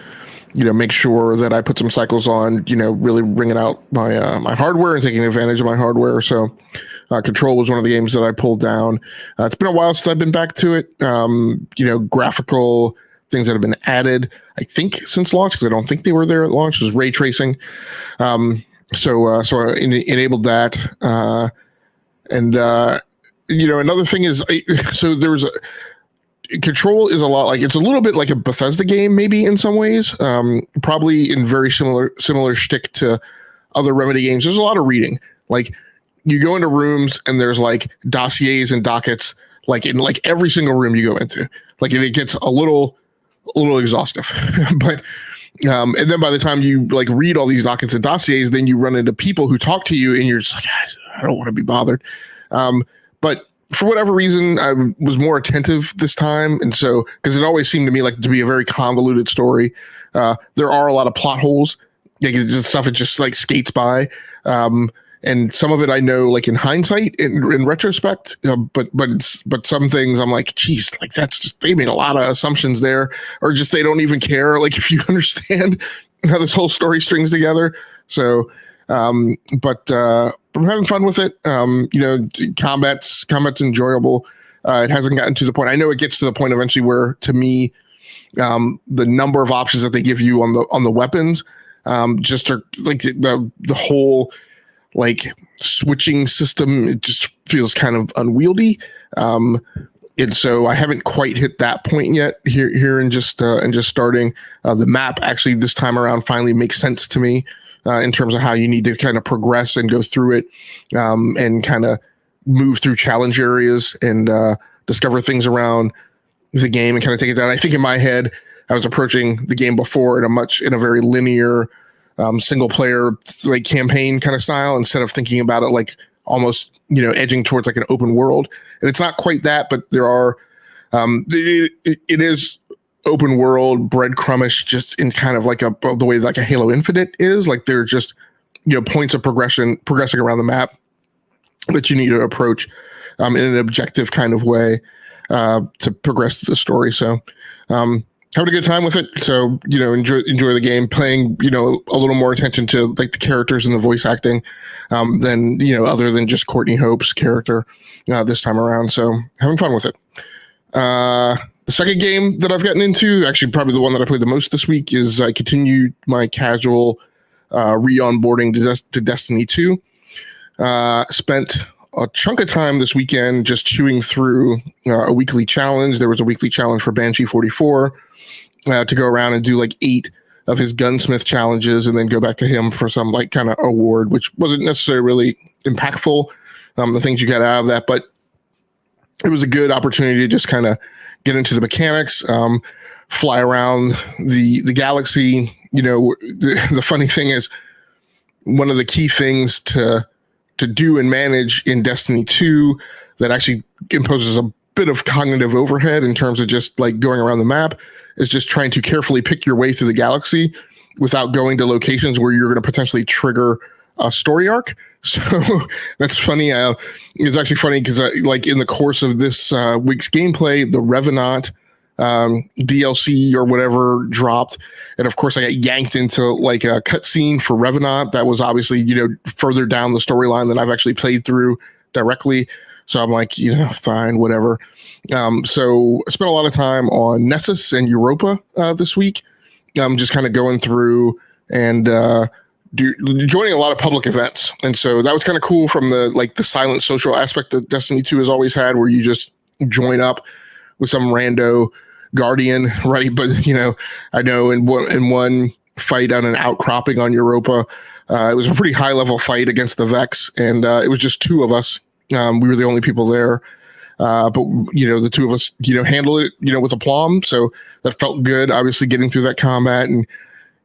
Speaker 3: make sure that I put some cycles on, really bringing out my my hardware and taking advantage of my hardware. So Control was one of the games that I pulled down. It's been a while since I've been back to it. Graphical things that have been added, I think, since launch, because I don't think they were there at launch, was ray tracing. So I enabled that. Another thing is, so there was Control is a lot like, it's a little bit like a Bethesda game, maybe in some ways, probably in very similar shtick to other Remedy games. There's a lot of reading. Like you go into rooms and there's like dossiers and dockets, like in like every single room you go into, like, and it gets a little exhaustive, but and then by the time you like read all these dockets and dossiers, then you run into people who talk to you and you're just like, I don't want to be bothered. But for whatever reason, I was more attentive this time. And so, because it always seemed to me like to be a very convoluted story. There are a lot of plot holes. Like stuff it just like skates by. And some of it I know like in hindsight, in retrospect, but some things I'm like, geez, like that's just, they made a lot of assumptions there, or just they don't even care. Like if you understand how this whole story strings together. So, but I'm having fun with it. Combat's enjoyable. It hasn't gotten to the point. I know it gets to the point eventually where, to me, the number of options that they give you on the weapons, just are like the whole like switching system. It just feels kind of unwieldy. And so I haven't quite hit that point yet here in just starting. The map actually this time around finally makes sense to me. In terms of how you need to kind of progress and go through it, and kind of move through challenge areas and discover things around the game and kind of take it down. I think in my head, I was approaching the game before in a very linear single player like campaign kind of style, instead of thinking about it like almost, edging towards like an open world. And it's not quite that, but there are, it is open world breadcrumbish, just in kind of like the way like a Halo Infinite is. Like they're just, points of progressing around the map that you need to approach in an objective kind of way to progress the story. So having a good time with it. So, enjoy the game, playing, a little more attention to like the characters and the voice acting than, other than just Courtney Hope's character this time around. So having fun with it. The second game that I've gotten into, actually probably the one that I played the most this week, is I continued my casual re-onboarding to Destiny 2. Spent a chunk of time this weekend just chewing through a weekly challenge. There was a weekly challenge for Banshee 44 to go around and do like 8 of his gunsmith challenges and then go back to him for some like kind of award, which wasn't necessarily really impactful, the things you got out of that, but it was a good opportunity to just kind of get into the mechanics, fly around the galaxy. The funny thing is, one of the key things to do and manage in Destiny 2 that actually imposes a bit of cognitive overhead in terms of just like going around the map is just trying to carefully pick your way through the galaxy without going to locations where you're going to potentially trigger a story arc. So that's funny. It's actually funny because like in the course of this week's gameplay, the Revenant DLC or whatever dropped, and of course I got yanked into like a cutscene for Revenant that was obviously further down the storyline than I've actually played through directly. So I'm like, fine, whatever. So I spent a lot of time on Nessus and Europa this week. Just kind of going through and joining a lot of public events. And so that was kind of cool from the silent social aspect that Destiny 2 has always had, where you just join up with some rando guardian, right? But, I know in one fight on an outcropping on Europa, it was a pretty high level fight against the Vex, and it was just 2 of us. We were the only people there. But the 2 of us, handled it, with aplomb. So that felt good, obviously getting through that combat. And,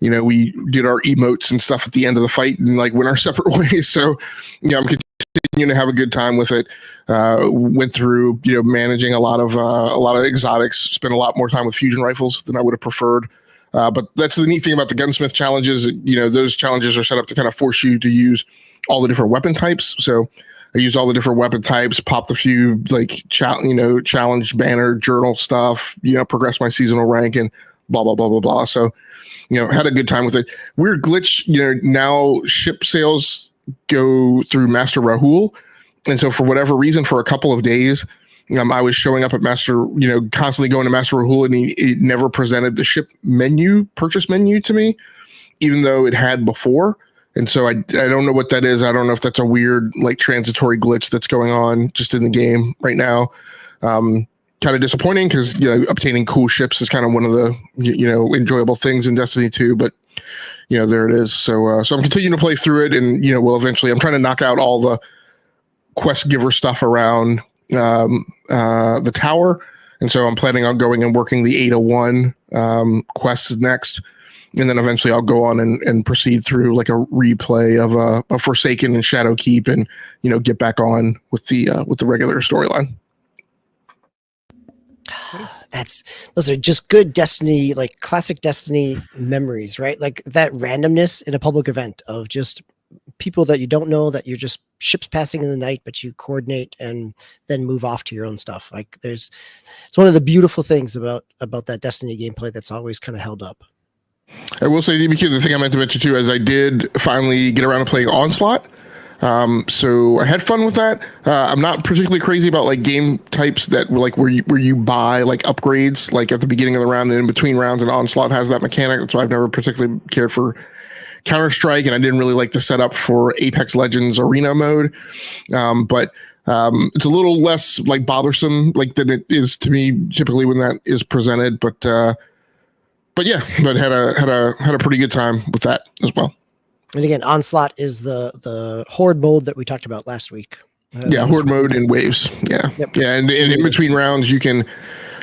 Speaker 3: we did our emotes and stuff at the end of the fight and like went our separate ways. So, I'm continuing to have a good time with it. Went through, managing a lot of exotics, spent a lot more time with fusion rifles than I would have preferred. But that's the neat thing about the gunsmith challenges. Those challenges are set up to kind of force you to use all the different weapon types. So I used all the different weapon types, popped a few like challenge banner journal stuff, progressed my seasonal rank and blah blah blah blah blah. So had a good time with it. Weird glitch, now ship sales go through Master Rahul, and so for whatever reason, for a couple of days, I was showing up at Master, constantly going to Master Rahul, and he never presented the ship purchase menu to me, even though it had before. And so I don't know what that is. I don't know if that's a weird like transitory glitch that's going on just in the game right now. Kind of disappointing because obtaining cool ships is kind of one of the enjoyable things in Destiny 2. But there it is. So I'm continuing to play through it, and well, eventually I'm trying to knock out all the quest giver stuff around the tower, and so I'm planning on going and working the 801 quests next. And then eventually I'll go on and proceed through like a replay of a Forsaken and Shadowkeep, and get back on with the regular storyline.
Speaker 2: Those are just good Destiny, like classic Destiny memories, right? Like that randomness in a public event of just people that you don't know, that you're just ships passing in the night, but you coordinate and then move off to your own stuff. Like it's one of the beautiful things about that Destiny gameplay that's always kind of held up.
Speaker 3: I will say, DBQ, the thing I meant to mention too, is I did finally get around to playing Onslaught. So I had fun with that. I'm not particularly crazy about like game types that were like where you buy like upgrades like at the beginning of the round and in between rounds, and Onslaught has that mechanic. That's why I've never particularly cared for Counter-Strike, and I didn't really like the setup for Apex Legends Arena mode. But it's a little less like bothersome like than it is to me typically when that is presented. But yeah, but had a pretty good time with that as well.
Speaker 2: And again, Onslaught is the horde mode that we talked about last week.
Speaker 3: Horde mode and waves. Yeah.
Speaker 2: Yep.
Speaker 3: Yeah. And in between rounds, you can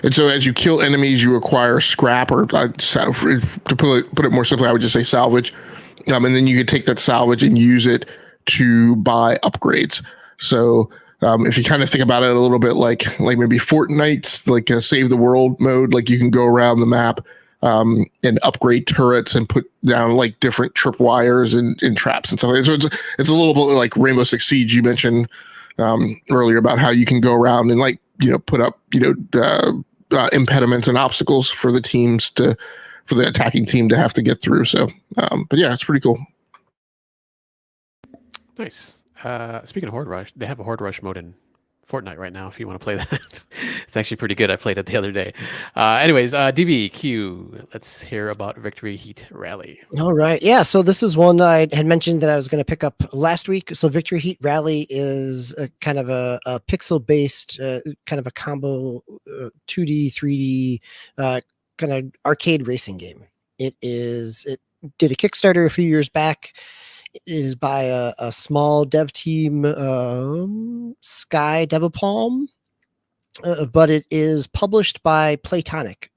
Speaker 3: And so as you kill enemies, you acquire scrap, or to put it more simply, I would just say salvage. And then you could take that salvage and use it to buy upgrades. So if you kind of think about it a little bit like maybe Fortnite's like a save the world mode, like you can go around the map and upgrade turrets and put down like different tripwires and traps and stuff like that. So it's a little bit like Rainbow Six Siege you mentioned earlier about how you can go around and like, put up, impediments and obstacles for the teams for the attacking team to have to get through. So, but yeah, it's pretty cool.
Speaker 1: Nice. Speaking of Horde Rush, they have a Horde Rush mode in Fortnite right now if you want to play that. It's actually pretty good. I played it the other day. Anyways, DVQ, let's hear about Victory Heat Rally.
Speaker 2: All right. Yeah. So this is one I had mentioned that I was going to pick up last week. So Victory Heat Rally is a kind of a pixel-based, kind of a combo 2D, 3D kind of arcade racing game. It did a Kickstarter a few years back. It is by a small dev team, Sky Devapalm, but it is published by Playtonic.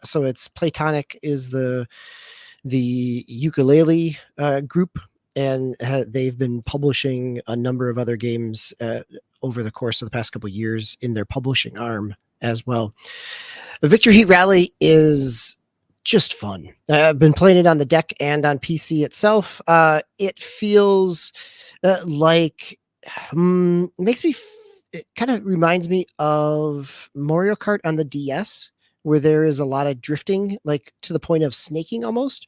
Speaker 2: So it's Playtonic is the ukulele group, and they've been publishing a number of other games over the course of the past couple of years in their publishing arm as well. The Victory Heat Rally is just fun. I've been playing it on the deck and on PC itself. It feels like it kind of reminds me of Mario Kart on the DS, where there is a lot of drifting, like to the point of snaking almost,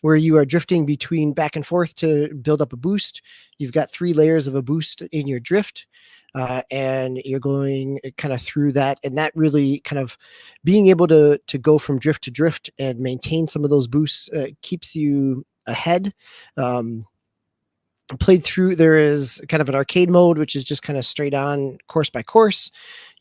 Speaker 2: where you are drifting between back and forth to build up a boost. You've got 3 layers of a boost in your drift. And you're going kind of through that, and that really kind of being able to go from drift to drift and maintain some of those boosts keeps you ahead. Played through, there is kind of an arcade mode, which is just kind of straight on course by course.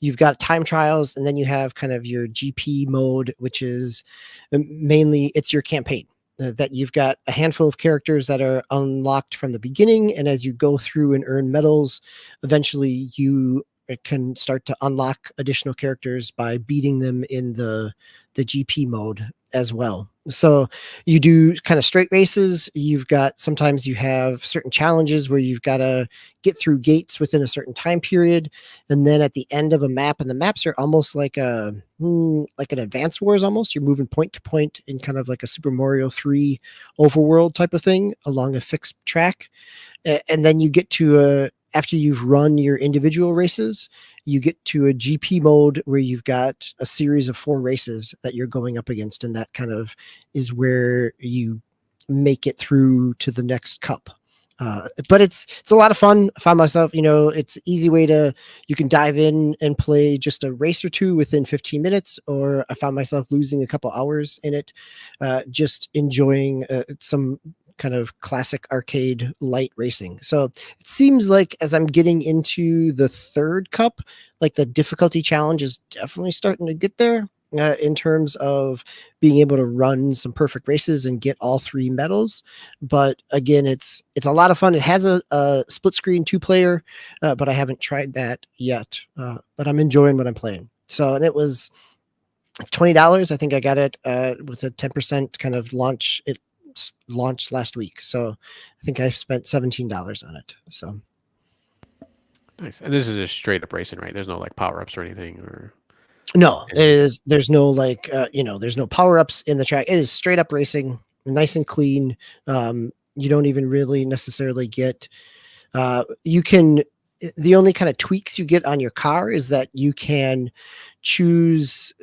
Speaker 2: You've got time trials, and then you have kind of your GP mode, which is mainly it's your campaign. That you've got a handful of characters that are unlocked from the beginning, and as you go through and earn medals, eventually you can start to unlock additional characters by beating them in the GP mode as well. So you do kind of straight races. Sometimes you have certain challenges where you've got to get through gates within a certain time period. And then at the end of a map, and the maps are almost like an Advance Wars almost. You're moving point to point in kind of like a Super Mario 3 overworld type of thing along a fixed track. And then you get to after you've run your individual races, you get to a GP mode where you've got a series of 4 races that you're going up against. And that kind of is where you make it through to the next cup. But it's a lot of fun. I found myself, it's an easy way you can dive in and play just a race or 2 within 15 minutes, or I found myself losing a couple hours in it, just enjoying some kind of classic arcade light racing. So it seems like as I'm getting into the 3rd cup, like the difficulty challenge is definitely starting to get there in terms of being able to run some perfect races and get all 3 medals. But again, it's a lot of fun. It has a split screen 2-player, but I haven't tried that yet. But I'm enjoying what I'm playing. So, and it's $20. I think I got it with a 10% kind of launch. It launched last week, so I think I spent $17 on it. So
Speaker 1: nice. And this is just straight up racing, right? There's no like power ups or anything, or
Speaker 2: no, there's no like there's no power ups in the track. It is straight up racing, nice and clean. You don't even really necessarily get the only kind of tweaks you get on your car is that you can choose,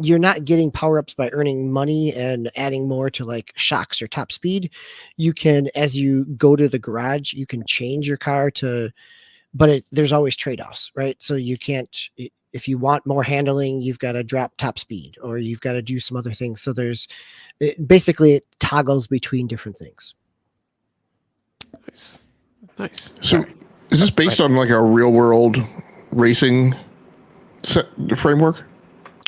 Speaker 2: you're not getting power-ups by earning money and adding more to like shocks or top speed. You can, as you go to the garage, you can change your car but there's always trade-offs, right? So you can't, if you want more handling, you've got to drop top speed, or you've got to do some other things. So basically it toggles between different things.
Speaker 1: Nice.
Speaker 3: So is this based on like a real world racing framework?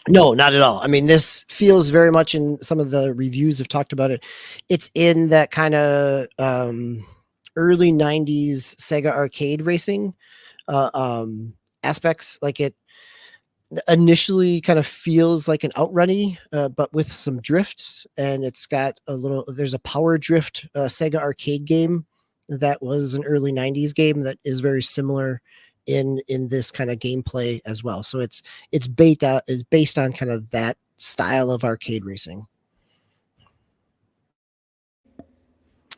Speaker 2: No, not at all. I mean, this feels very much, in some of the reviews have talked about it, it's in that kind of early 90s Sega arcade racing aspects. Like initially kind of feels like an outrunny, but with some drifts, and it's got there's a power drift Sega arcade game that was an early 90s game that is very similar in this kind of gameplay as well. So it's based on kind of that style of arcade racing.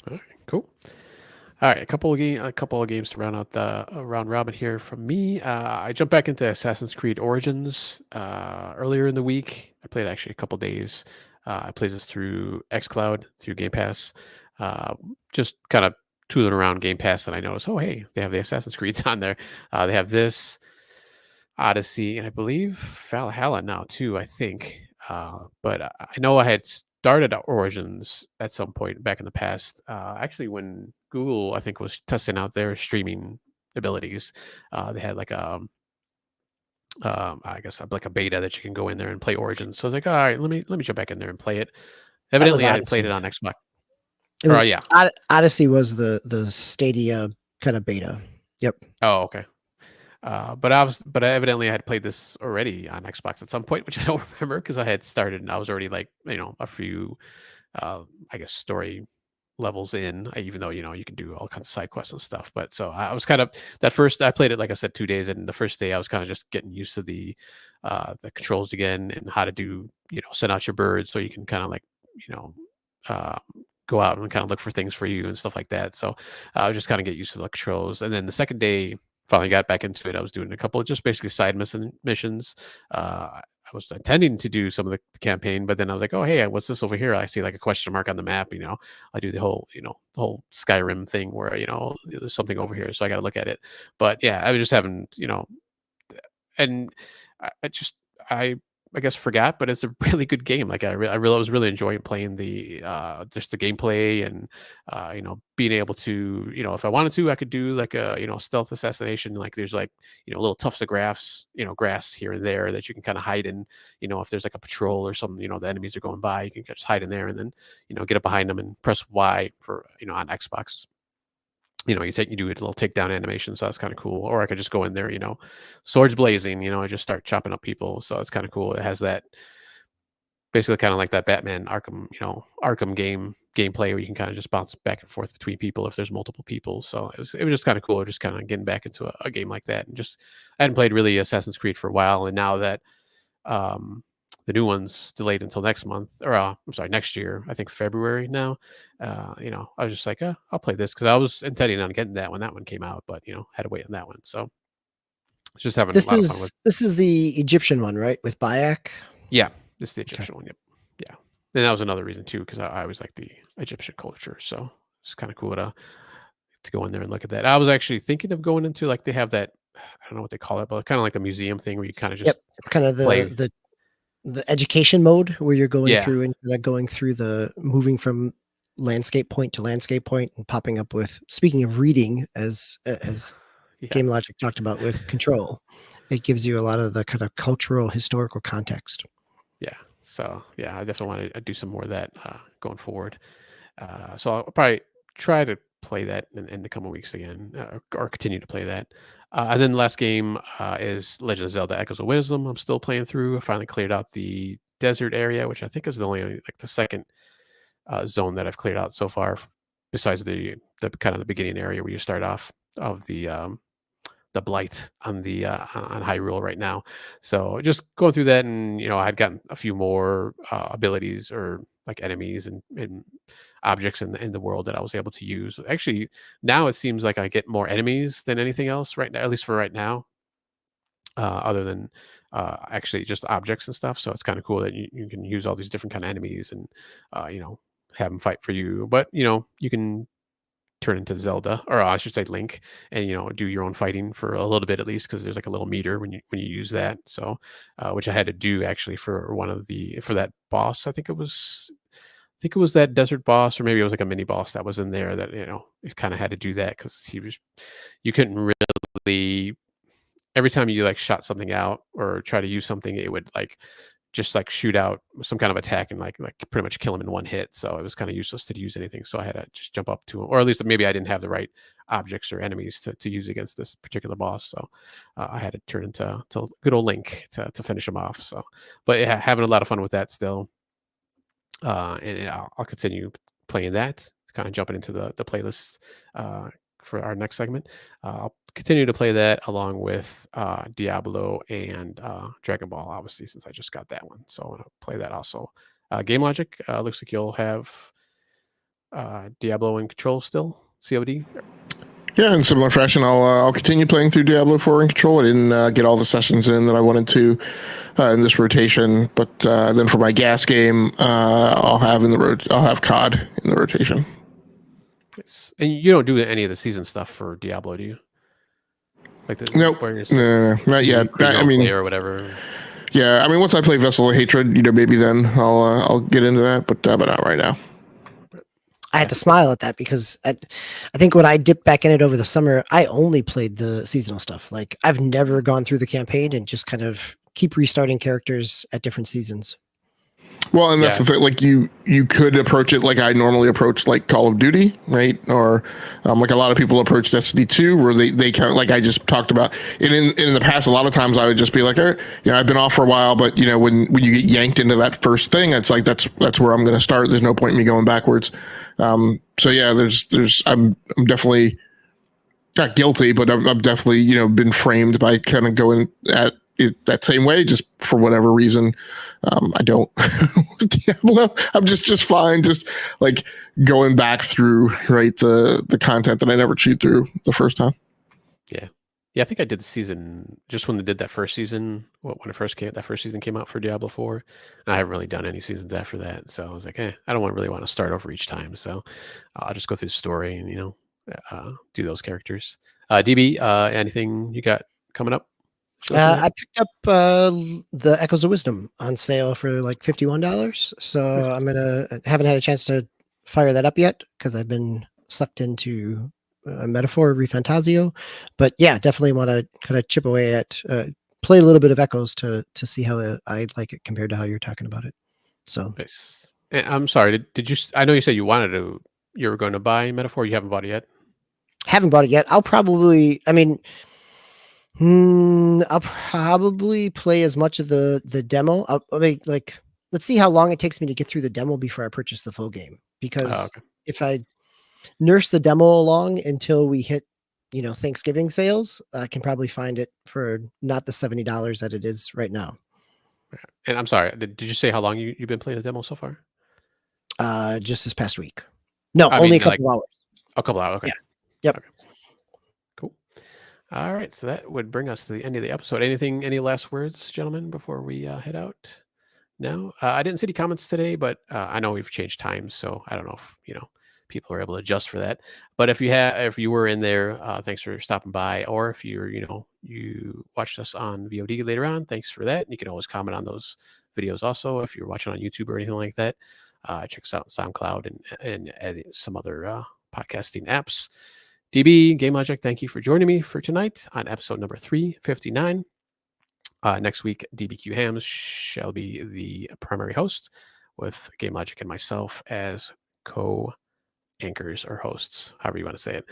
Speaker 1: All right, cool. All right, a couple of games to round out the round robin here from me. I jumped back into Assassin's Creed Origins earlier in the week. I played actually a couple days. I played this through xCloud, through Game Pass. Just kind of tooling around Game Pass, and I noticed, oh hey, they have the Assassin's Creeds on there. They have this, Odyssey, and I believe Valhalla now too, I think. But I know I had started Origins at some point back in the past. Actually, when Google, I think, was testing out their streaming abilities, they had like I guess like a beta that you can go in there and play Origins. So I was like, all right, let me jump back in there and play it. Evidently, I had played it on Xbox.
Speaker 2: It was,
Speaker 1: yeah,
Speaker 2: Odyssey was the Stadia kind of beta. Yep.
Speaker 1: Oh, okay. But evidently I had played this already on Xbox at some point, which I don't remember because I had started and I was already like, a few, I guess, story levels in, even though, you can do all kinds of side quests and stuff. But so I was kind of I played it, like I said, 2 days. And the first day I was kind of just getting used to the controls again and how to do, send out your birds so you can kind of like, uh, go out and kind of look for things for you and stuff like that. So I was just kind of get used to the controls. And then the second day, finally got back into it. I was doing a couple of just basically side missions. I was intending to do some of the campaign, but then I was like, oh, hey, what's this over here? I see like a question mark on the map. I do the whole Skyrim thing where, there's something over here. So I got to look at it. But yeah, I was just having, and I guess forgot, but it's a really good game. Like I really was really enjoying playing the just the gameplay and being able to, if I wanted to, I could do like a stealth assassination. Like there's like little tufts of grass here and there that you can kind of hide in. If there's like a patrol or something, the enemies are going by, you can just hide in there and then get up behind them and press Y for on Xbox. You do a little takedown animation, so that's kind of cool. Or I could just go in there, swords blazing, I just start chopping up people. So it's kind of cool. It has that basically kind of like that Batman Arkham gameplay where you can kind of just bounce back and forth between people if there's multiple people. So it was just kind of cool, just kind of getting back into a game like that. And just I hadn't played really Assassin's Creed for a while, and now that the new one's delayed until next month, or I'm sorry, next year. I think February now. I was just like, I'll play this because I was intending on getting that when that one came out, but had to wait on that one. So just having a lot of fun with.
Speaker 2: This is the Egyptian one, right? With Bayek.
Speaker 1: Yeah, this is the Egyptian one. Yep. Yeah, and that was another reason too because I always like the Egyptian culture, so it's kind of cool to go in there and look at that. I was actually thinking of going into like they have that. I don't know what they call it, but kind of like the museum thing where you kind of just.
Speaker 2: Yep, it's kind of the education mode where you're going through and going through the moving from landscape point to landscape point and popping up with, speaking of reading, as GameLogIQ talked about with Control, it gives you a lot of the kind of cultural historical context.
Speaker 1: Yeah. So yeah, I definitely want to do some more of that going forward. So I'll probably try to play that in the coming weeks again, or continue to play that. And then the last game is Legend of Zelda: Echoes of Wisdom. I'm still playing through. I finally cleared out the desert area, which I think is the only like the second zone that I've cleared out so far, besides the kind of the beginning area where you start off of the blight on the on Hyrule right now. So just going through that, and I had gotten a few more abilities or like enemies and objects in the world that I was able to use. Actually, now it seems like I get more enemies than anything else right now, at least for right now. Other than actually just objects and stuff. So it's kind of cool that you can use all these different kind of enemies and have them fight for you. But you can turn into Zelda, or I should say Link, and do your own fighting for a little bit at least, because there's like a little meter when you use that. So which I had to do actually for for that boss. I think it was that desert boss, or maybe it was like a mini boss that was in there that it kind of had to do that because you couldn't really, every time you like shot something out or try to use something, it would like just like shoot out some kind of attack and like pretty much kill him in one hit. So it was kind of useless to use anything. So I had to just jump up to him, or at least maybe I didn't have the right objects or enemies to use against this particular boss. So I had to turn into good old Link to finish him off. So, but yeah, having a lot of fun with that still. And I'll continue playing that, kind of jumping into the playlist for our next segment. I'll continue to play that along with Diablo and Dragon Ball, obviously, since I just got that one. So I'm going to play that also. GameLogIQ, looks like you'll have Diablo in Control still, COD.
Speaker 3: Yeah, in similar fashion, I'll continue playing through Diablo 4 in Control. I didn't get all the sessions in that I wanted to in this rotation, but then for my gas game, I'll have COD in the rotation.
Speaker 1: Nice. And you don't do any of the season stuff for Diablo, do you? Like
Speaker 3: nope, no, not yet. I mean,
Speaker 1: or whatever.
Speaker 3: Yeah, I mean, once I play Vessel of Hatred, maybe then I'll get into that, but not right now.
Speaker 2: I had to smile at that because I think when I dipped back in it over the summer, I only played the seasonal stuff. Like I've never gone through the campaign and just kind of keep restarting characters at different seasons.
Speaker 3: Well, and that's the thing. Like you could approach it like I normally approach like Call of Duty, right? Or like a lot of people approach Destiny 2, where they kind of like I just talked about. And in the past, a lot of times I would just be like, I've been off for a while, but when you get yanked into that first thing, it's like that's where I'm going to start. There's no point in me going backwards. So yeah, I'm definitely not guilty, but I'm definitely been framed by kind of going at it that same way, just for whatever reason. I don't Diablo. I'm just fine, just like going back through the content that I never chewed through the first time.
Speaker 1: Yeah, I think I did the season just when they did that first season. When it first came, that first season came out for Diablo 4, and I haven't really done any seasons after that. So I was like, I don't really want to start over each time. So I'll just go through the story and do those characters. DB, anything you got coming up?
Speaker 2: I picked up the Echoes of Wisdom on sale for like $51. So I haven't had a chance to fire that up yet because I've been sucked into Metaphor ReFantazio. But yeah, definitely want to kind of chip away at play a little bit of Echoes to see how I like it compared to how you're talking about it. So
Speaker 1: nice. I'm sorry, did you? I know you said you were going to buy Metaphor. You haven't bought it yet.
Speaker 2: Haven't bought it yet. I'll probably play as much of the demo. Let's see how long it takes me to get through the demo before I purchase the full game. Because if I nurse the demo along until we hit, Thanksgiving sales, I can probably find it for not the $70 that it is right now.
Speaker 1: And I'm sorry, did you say how long you've been playing the demo so far?
Speaker 2: Just this past week. No, only a couple hours.
Speaker 1: A couple hours. Okay.
Speaker 2: Yeah. Yep.
Speaker 1: Okay. Cool. All right. So that would bring us to the end of the episode. Any last words, gentlemen, before we head out? No, I didn't see any comments today, but I know we've changed times, so I don't know if people are able to adjust for that. But if you were in there, thanks for stopping by. Or if you watched us on VOD later on, thanks for that. You can always comment on those videos also if you're watching on YouTube or anything like that. Check us out on SoundCloud and some other podcasting apps. DB, GameLogIQ, thank you for joining me for tonight on episode number 359. Next week, DBQ Hams shall be the primary host with GameLogIQ and myself as co-anchors or hosts, however you want to say it.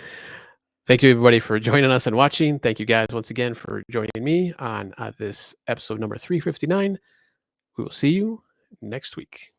Speaker 1: Thank you, everybody, for joining us and watching. Thank you, guys, once again for joining me on this episode number 359. We will see you next week.